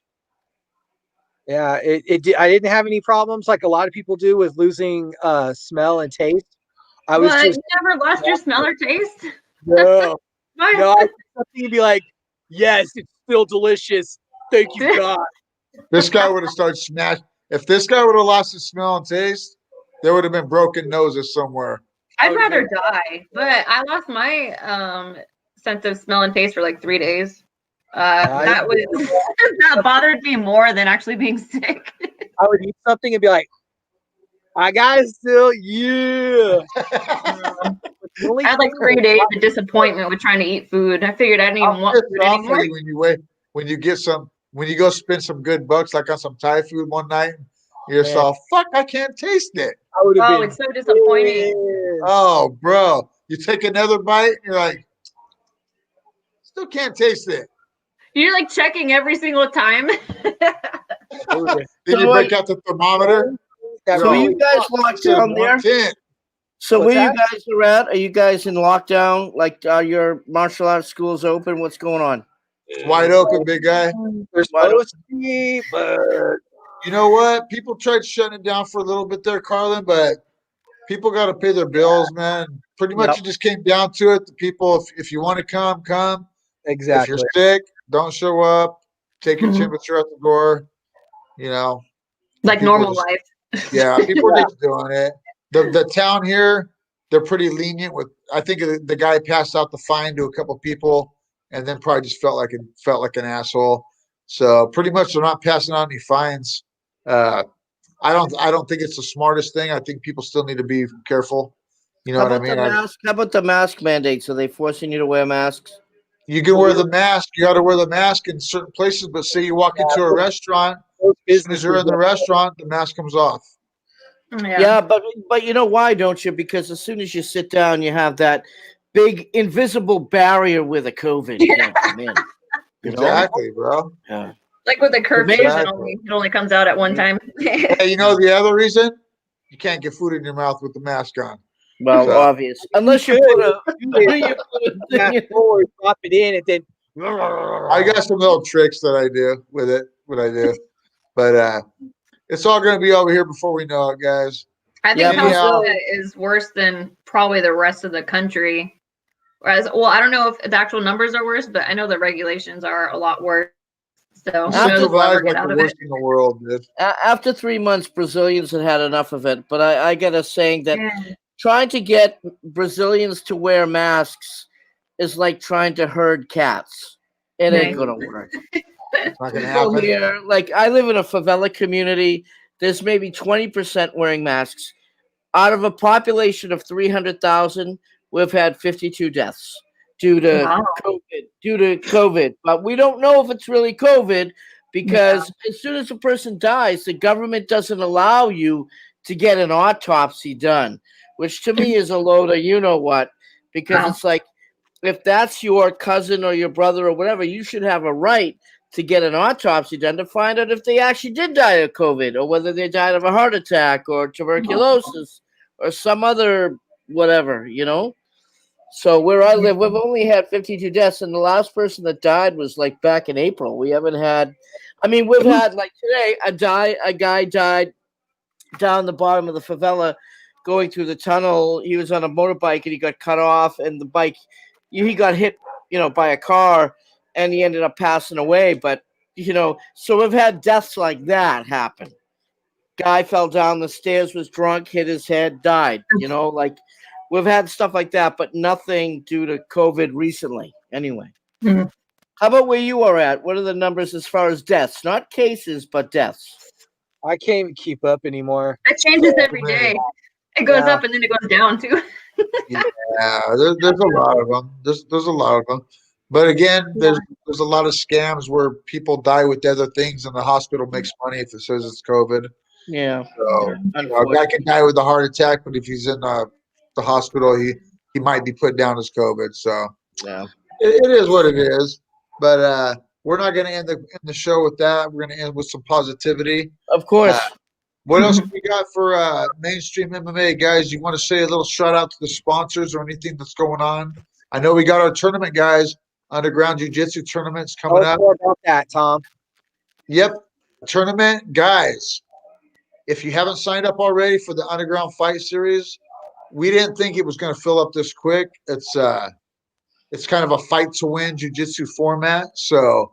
Yeah, I didn't have any problems like a lot of people do with losing smell and taste. You never lost your smell or taste? No. No, I something to be like, yes, it's still delicious. Thank you, God. This guy would have started smashing. If this guy would have lost his smell and taste, there would have been broken noses somewhere. I'd rather die, but I lost my sense of smell and taste for like 3 days. That bothered me more than actually being sick. I would eat something and be like, I got it still, yeah. I had like 3 days of disappointment with trying to eat food. I figured I didn't even want food anymore. When you go spend some good bucks, like on some Thai food one night, you're so fuck, I can't taste it. It's so disappointing. Oh, bro, you take another bite, you're like, still can't taste it. You're like checking every single time. Then you break out the thermometer. So you guys locked down there? So where you guys are at? Are you guys in lockdown? Like, are your martial arts schools open? What's going on? It's wide open, big guy. There's no sleep, but you know what? People tried shutting it down for a little bit there, Carlan, but people got to pay their bills, man. Pretty much it just came down to it. The people, if you want to come. Exactly. If you're sick, don't show up. Take your temperature at the door. Like normal life. Yeah, people are just doing it. The town here, they're pretty lenient with. I think the guy passed out the fine to a couple people, and then probably just felt like an asshole. So pretty much they're not passing out any fines. I don't think it's the smartest thing. I think people still need to be careful. You know what I mean? How about the mask mandates? Are they forcing you to wear masks? You can wear the mask. You got to wear the mask in certain places, but say you walk into a restaurant as soon as you're in the restaurant, the mask comes off. Yeah, but you know why, don't you? Because as soon as you sit down, you have that big invisible barrier with a COVID can't come in. Exactly, bro. Yeah. Like with the curfew, Exactly. it only comes out at one time. Hey, you know the other reason? You can't get food in your mouth with the mask on. Well, So- obvious. Unless you put a forward, drop it in, and then. I got some little tricks that I do with it, but it's all going to be over here before we know it, guys. I think California is worse than probably the rest of the country. Whereas, well, I don't know if the actual numbers are worse, but I know the regulations are a lot worse. So who knows what we'll get out of it. In the world, dude. After 3 months, Brazilians had enough of it. But I get a saying that trying to get Brazilians to wear masks is like trying to herd cats. It ain't gonna work. It's not gonna happen. Here, like I live in a favela community. There's maybe 20% wearing masks. Out of a population of 300,000, we've had 52 deaths due to COVID. But we don't know if it's really COVID because as soon as a person dies, the government doesn't allow you to get an autopsy done, which to me is a load of you know what, because it's like if that's your cousin or your brother or whatever, you should have a right to get an autopsy done to find out if they actually did die of COVID or whether they died of a heart attack or tuberculosis or some other whatever, you know? So where I live, we've only had 52 deaths, and the last person that died was like back in April. We haven't had, I mean, we've had like today, a guy died down the bottom of the favela going through the tunnel. He was on a motorbike and he got cut off, and the bike, he got hit, by a car, and he ended up passing away. But, so we've had deaths like that happen. Guy fell down the stairs, was drunk, hit his head, died. Like we've had stuff like that, but nothing due to COVID recently. Anyway, how about where you are at? What are the numbers as far as deaths? Not cases, but deaths. I can't even keep up anymore. It changes every day. It goes up and then it goes down too. Yeah, there's a lot of them. There's a lot of them. But again, there's a lot of scams where people die with other things, and the hospital makes money if it says it's COVID. Yeah. So a guy can die with a heart attack, but if he's in the hospital, he might be put down as COVID. So yeah, it is what it is. But we're not going to end the show with that. We're going to end with some positivity. Of course. What else we got for mainstream MMA, guys? You want to say a little shout out to the sponsors or anything that's going on? I know we got our tournament, guys. Underground Jiu-Jitsu tournaments coming up. More about that, Tom. Yep, tournament, guys. If you haven't signed up already for the Underground Fight Series, we didn't think it was going to fill up this quick. It's kind of a fight to win jiu-jitsu format. So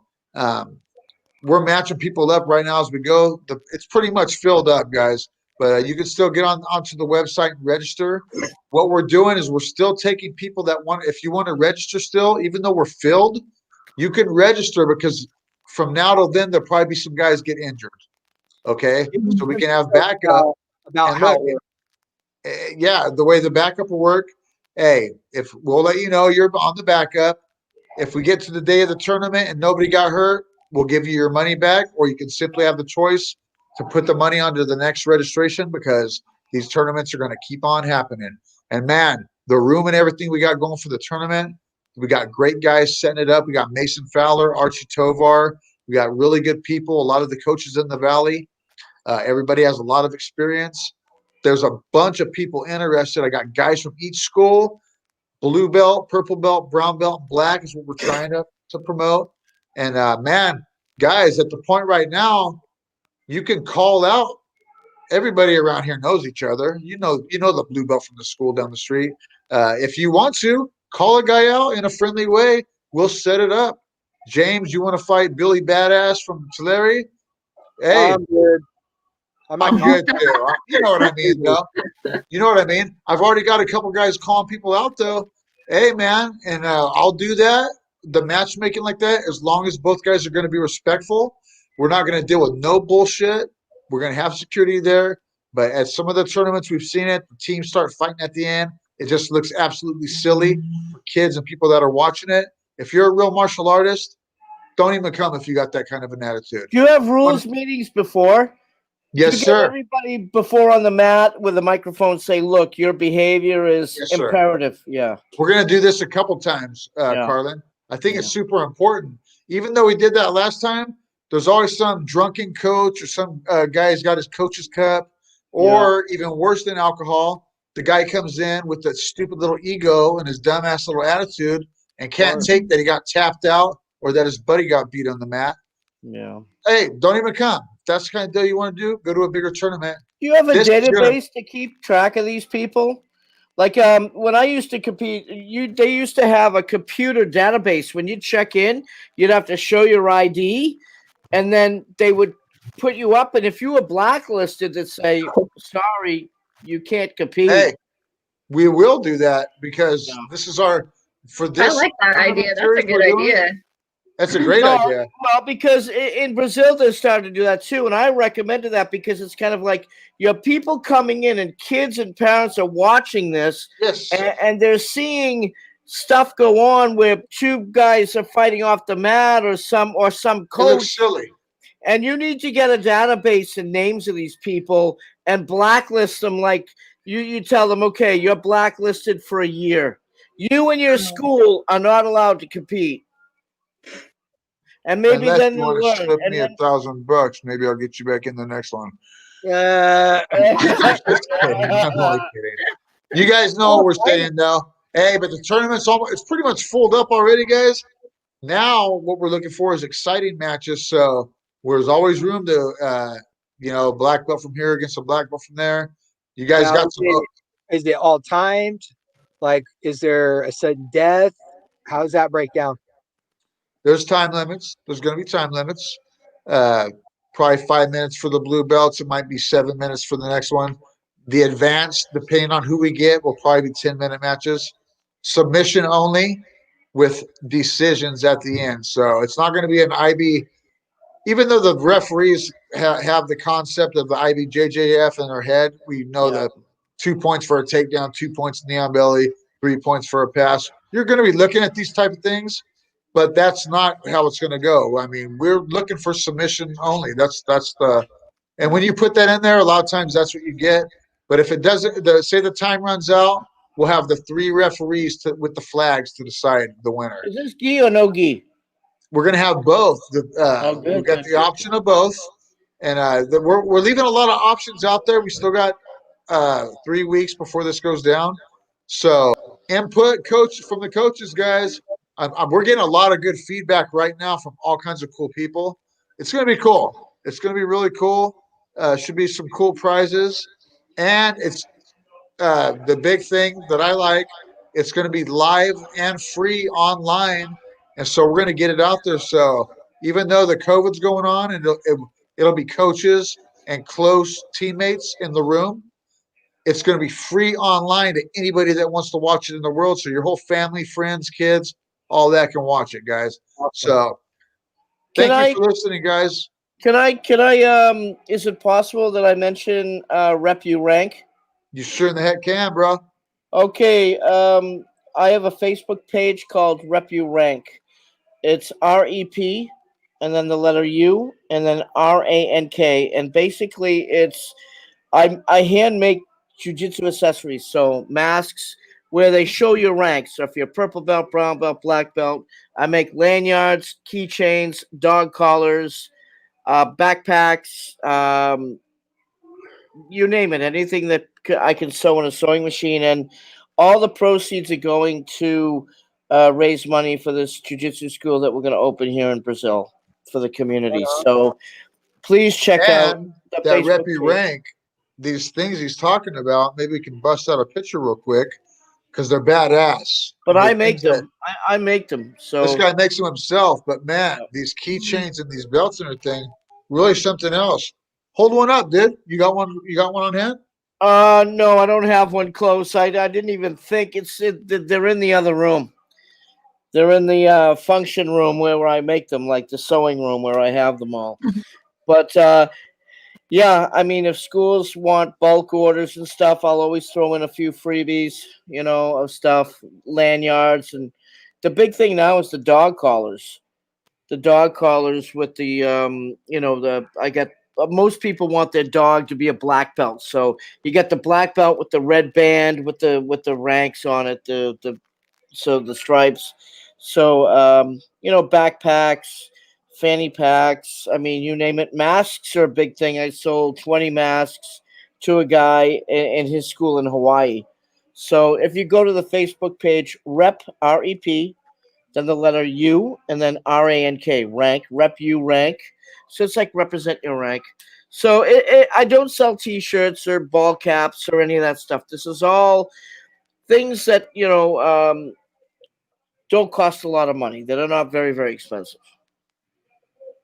we're matching people up right now as we go. It's pretty much filled up, guys. But you can still get onto the website and register. What we're doing is we're still taking people that want. If you want to register still, even though we're filled, you can register because from now till then there'll probably be some guys get injured. Okay, so we can have backup. About how the way the backup will work. Hey, if we'll let you know you're on the backup. If we get to the day of the tournament and nobody got hurt, we'll give you your money back, or you can simply have the choice to put the money onto the next registration because these tournaments are going to keep on happening. And man, the room and everything we got going for the tournament, we got great guys setting it up. We got Mason Fowler, Archie Tovar. We got really good people. A lot of the coaches in the Valley. Everybody has a lot of experience. There's a bunch of people interested. I got guys from each school, blue belt, purple belt, brown belt, black is what we're trying to promote. And man, guys, at the point right now, you can call out. Everybody around here knows each other. You know the blue belt from the school down the street. If you want to, call a guy out in a friendly way. We'll set it up. James, you want to fight Billy Badass from Tulare? Hey, I'm good. I'm good too. You know what I mean, though. You know what I mean? I've already got a couple guys calling people out, though. Hey, man, and I'll do that. The matchmaking like that, as long as both guys are going to be respectful. We're not going to deal with no bullshit. We're going to have security there. But at some of the tournaments we've seen it, the teams start fighting at the end. It just looks absolutely silly for kids and people that are watching it. If you're a real martial artist, don't even come if you got that kind of an attitude. Do you have rules meetings before? Yes, You get sir. everybody before on the mat with a microphone say, look, your behavior is Yes, sir. imperative. Yeah. We're going to do this a couple times, Yeah. Carlan. I think it's super important. Even though we did that last time, there's always some drunken coach or some guy who's got his coach's cup, or even worse than alcohol, the guy comes in with that stupid little ego and his dumbass little attitude and can't take that he got tapped out or that his buddy got beat on the mat. Yeah. Hey, don't even come. If that's the kind of deal you want to do, go to a bigger tournament. Do you have a database to keep track of these people? Like when I used to compete, they used to have a computer database. When you check in, you'd have to show your ID, and then they would put you up. And if you were blacklisted, they'd say, sorry, you can't compete. Hey, we will do that because this is our for this. I like that idea. That's a good idea. That's a great idea. Well, because in Brazil, they're starting to do that too. And I recommended that because it's kind of like you have people coming in and kids and parents are watching this. Yes. And they're seeing stuff go on where two guys are fighting off the mat or some coach. It looks silly. And you need to get a database and names of these people and blacklist them. Like you tell them, okay, you're blacklisted for a year. You and your school are not allowed to compete. And maybe unless then you want to slip me $1,000, maybe I'll get you back in the next one. I'm only kidding. You guys know what we're saying now. Hey, but the tournament's it's pretty much full up already, guys. Now what we're looking for is exciting matches. So there's always room to black belt from here against a black belt from there. You guys got some. Is it all timed? Like, is there a sudden death? How does that break down? There's time limits. There's going to be time limits. Probably 5 minutes for the blue belts. It might be 7 minutes for the next one. The advanced, depending on who we get, will probably be 10-minute matches. Submission only with decisions at the end. So it's not going to be an IB. Even though the referees have the concept of the IBJJF in their head, we know that 2 points for a takedown, 2 points in the on belly, 3 points for a pass. You're going to be looking at these type of things. But that's not how it's going to go. I mean, we're looking for submission only. That's and when you put that in there, a lot of times that's what you get. But if it doesn't, say the time runs out, we'll have the 3 referees with the flags to decide the winner. Is this gi or no gi? We're going to have both. We've got the option of both, and we're leaving a lot of options out there. We still got 3 weeks before this goes down. So input, from the coaches, guys. We're getting a lot of good feedback right now from all kinds of cool people. It's going to be cool. It's going to be really cool. Should be some cool prizes. And it's the big thing that I like. It's going to be live and free online. And so we're going to get it out there. So even though the COVID's going on and it'll be coaches and close teammates in the room, it's going to be free online to anybody that wants to watch it in the world. So your whole family, friends, kids, all that can watch it, guys. So thank you for listening, guys. Can I is it possible that I mention Rep You Rank? You sure in the heck can, bro. Okay. I have a Facebook page called Rep You Rank. It's REP and then the letter U and then RANK. And basically it's I hand make jiu-jitsu accessories, so masks where they show your ranks. So if you're purple belt, brown belt, black belt, I make lanyards, keychains, dog collars, backpacks, you name it, anything that I can sew in a sewing machine. And all the proceeds are going to raise money for this jiu-jitsu school that we're going to open here in Brazil for the community. So please check out the that Facebook Rep You page. Rank. These things he's talking about, maybe we can bust out a picture real quick because they're badass. But I make them. I make them. So this guy makes them himself. But man, these keychains and these belts and everything, really something else. Hold one up, dude. You got one? You got one on hand? No, I don't have one close. I didn't even think they're in the other room. They're in the function room where I make them, like the sewing room where I have them all. But yeah, I mean, if schools want bulk orders and stuff, I'll always throw in a few freebies, of stuff, lanyards. And the big thing now is the dog collars. dog collars with the most people want their dog to be a black belt. So you get the black belt with the red band with the ranks on it, the stripes. So backpacks, fanny packs, I mean, you name it. Masks are a big thing. I sold 20 masks to a guy in his school in Hawaii. So if you go to the Facebook page, Rep REP, then the letter U, and then RANK, rank, Rep U rank. So it's like represent your rank. So I don't sell T-shirts or ball caps or any of that stuff. This is all things that don't cost a lot of money. That are not very, very expensive.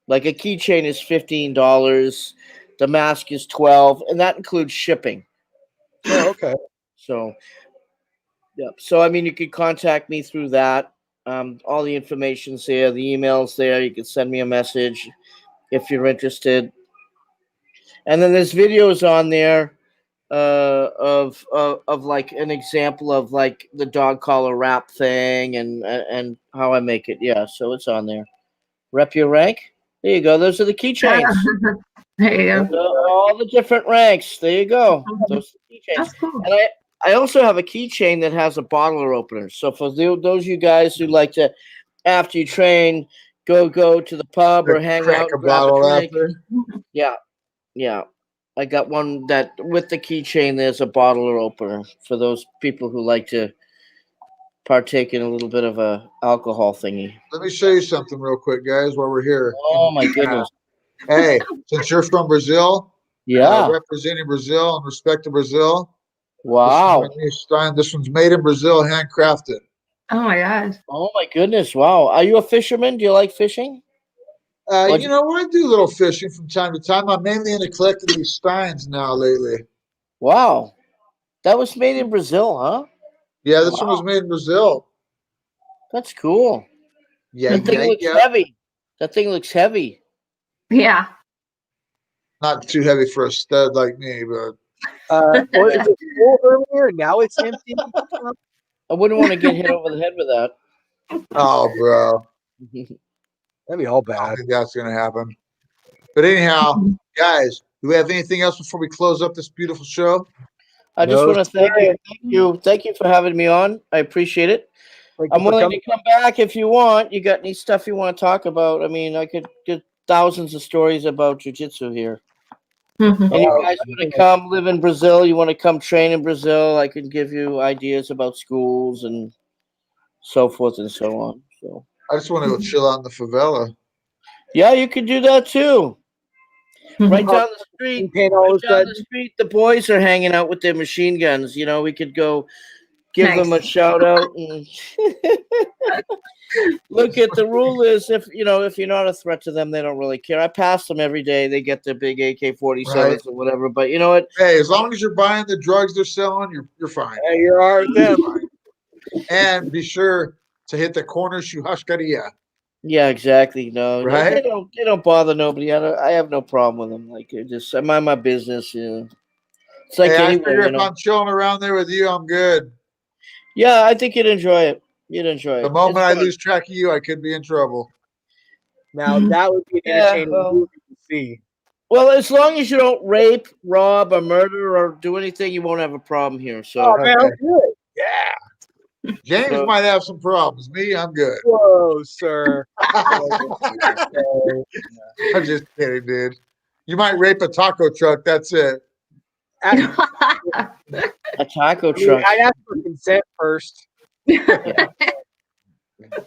Like a keychain is $15. The mask is $12, and that includes shipping. Oh, okay. So, yeah. So I mean, you could contact me through that. All the information's there. The email's there. You can send me a message if you're interested. And then there's videos on there of like an example of like the dog collar wrap thing and how I make it. Yeah, so it's on there. Rep your rank. There you go. Those are the keychains. There you go. All the different ranks. There you go. Those are the keychains. That's cool. And I also have a keychain that has a bottler opener. So for those of you guys who like to, after you train, go to the pub or hang out and grab a drink. Yeah. I got one that with the keychain, there's a bottler opener for those people who like to partake in a little bit of a alcohol thingy. Let me show you something real quick, guys, while we're here. Oh my goodness. Hey, since you're from Brazil, Yeah. Representing Brazil and respect to Brazil. Wow. This one's made in Brazil, handcrafted. Oh my gosh. Oh my goodness. Wow. Are you a fisherman? Do you like fishing? I do a little fishing from time to time. I'm mainly into collecting these steins now lately. Wow. That was made in Brazil, huh? Yeah, this one was made in Brazil. That's cool. Yeah, that thing looks heavy. That thing looks heavy. Yeah. Not too heavy for a stud like me, but Or is it full earlier? Now it's empty. I wouldn't want to get hit over the head with that. oh, bro, That'd be all I don't bad. think that's gonna happen. But anyhow, guys, do we have anything else before we close up this beautiful show? I just No, want to thank you for having me on. I appreciate it. I'm willing to come back if you want. You got any stuff you want to talk about? I mean, I could get thousands of stories about jiu-jitsu here. Mhm. And you guys want to come live in Brazil, you want to come train in Brazil, I can give you ideas about schools and so forth and so on. So I just want to go chill out in the favela. yeah, you could do that too. Right down the street. The boys are hanging out with their machine guns. You know, we could go give them a shout out and look at the rule is if you're not a threat to them, they don't really care. I pass them every day. They get their big AK-47s or whatever. But you know what? Hey, as long as you're buying the drugs they're selling, you're fine. Hey, you are with them. And be sure to hit the corner shuhashkaria. Yeah, exactly. No, Right? they don't bother nobody. I have no problem with them. Like I mind my business. It's like I anywhere. figure if I'm chilling around there with you, I'm good. Yeah, I think you'd enjoy it. You'd enjoy it. The moment I lose track of you, I could be in trouble. Now that would be an entertaining movie to see. Well, as long as you don't rape, rob, or murder, or do anything, you won't have a problem here. So, man, I'm good. Yeah. James might have some problems. Me, I'm good. Whoa, sir. I'm just kidding, dude. You might rape a taco truck. That's it. A taco truck. I'd ask for consent first.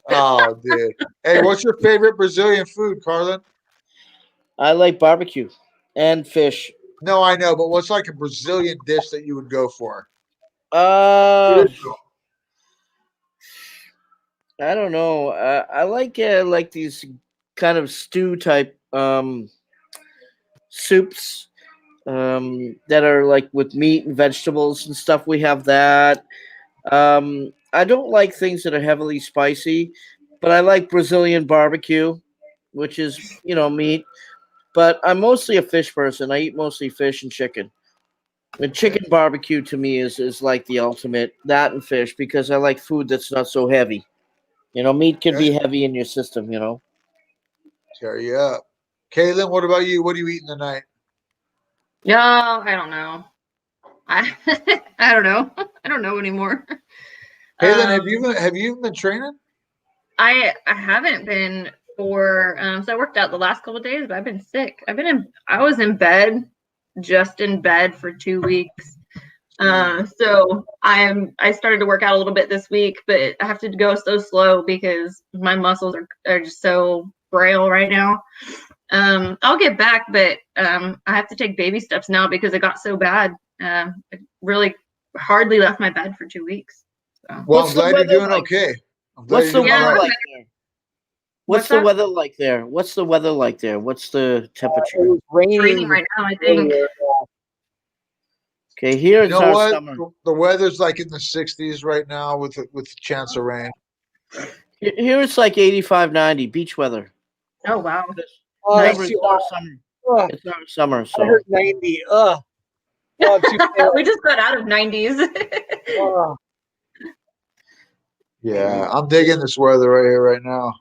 Oh, dude. Hey, what's your favorite Brazilian food, Carlan? I like barbecue and fish. No, I know, but what's like a Brazilian dish that you would go for? I don't know. I like these kind of stew type soups that are like with meat and vegetables and stuff. We have that. I don't like things that are heavily spicy, but I like Brazilian barbecue, which is meat. But I'm mostly a fish person. I eat mostly fish and chicken. And chicken barbecue to me is like the ultimate, that and fish, because I like food that's not so heavy. Meat can be heavy in your system, Tear you up. Kaylin, what about you? What are you eating tonight? Yeah, I don't know. I I don't know. I don't know anymore. Kaylin, have you even been training? I haven't been for so I worked out the last couple of days, but I've been sick. I was in bed, just in bed for 2 weeks. So I started to work out a little bit this week, but I have to go so slow because my muscles are just so frail right now. I'll get back, but I have to take baby steps now because it got so bad. I really hardly left my bed for 2 weeks. So. Well, I'm glad you're doing okay. What's the weather like there? What's the that? weather like there? What's the weather like there? What's the temperature? It was It's raining right now, I think. Okay, here You it's know our what? summer. The weather's like in the 60s right now with a chance of rain. Here it's like 85, 90, beach weather. Oh wow. Remember, Nice. it's our summer. It's our summer, I so heard 90. Oh, We just got out of 90s. Yeah, I'm digging this weather right here, right now.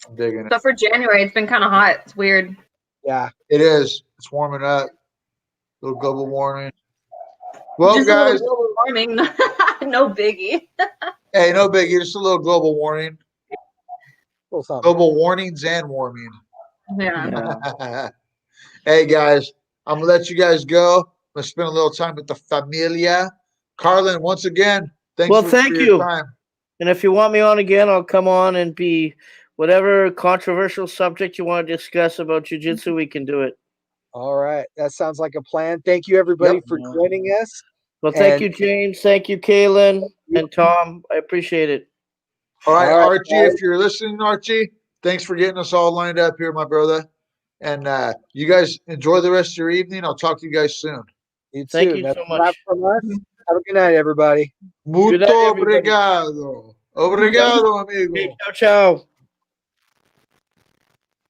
I'm digging it. So for January, it's been kind of hot. It's weird. yeah. It is. It's warming up. Little global warming. Well, Just guys, a little global warming. No biggie. hey, no biggie. Just a little global warning. Little something. Global warnings and warming. Yeah. Hey, guys, I'm going to let you guys go. I'm going to spend a little time with the familia. Carlan, once again, thanks Well, for thank your you. time. And if you want me on again, I'll come on and be whatever controversial subject you want to discuss about jiu-jitsu, we can do it. All right. That sounds like a plan. Thank you, everybody, Yep. for joining us. Well, thank And- you, James. Thank you, Kaylin and Tom. I appreciate it. All right, All right, Archie, guys. if you're listening, Archie, thanks for getting us all lined up here, my brother. And you guys enjoy the rest of your evening. I'll talk to you guys soon. You too. Thank you That's so a wrap much. from us. Have a good night, everybody. Muito Good night, everybody. obrigado. Obrigado, amigo. Okay, ciao, ciao.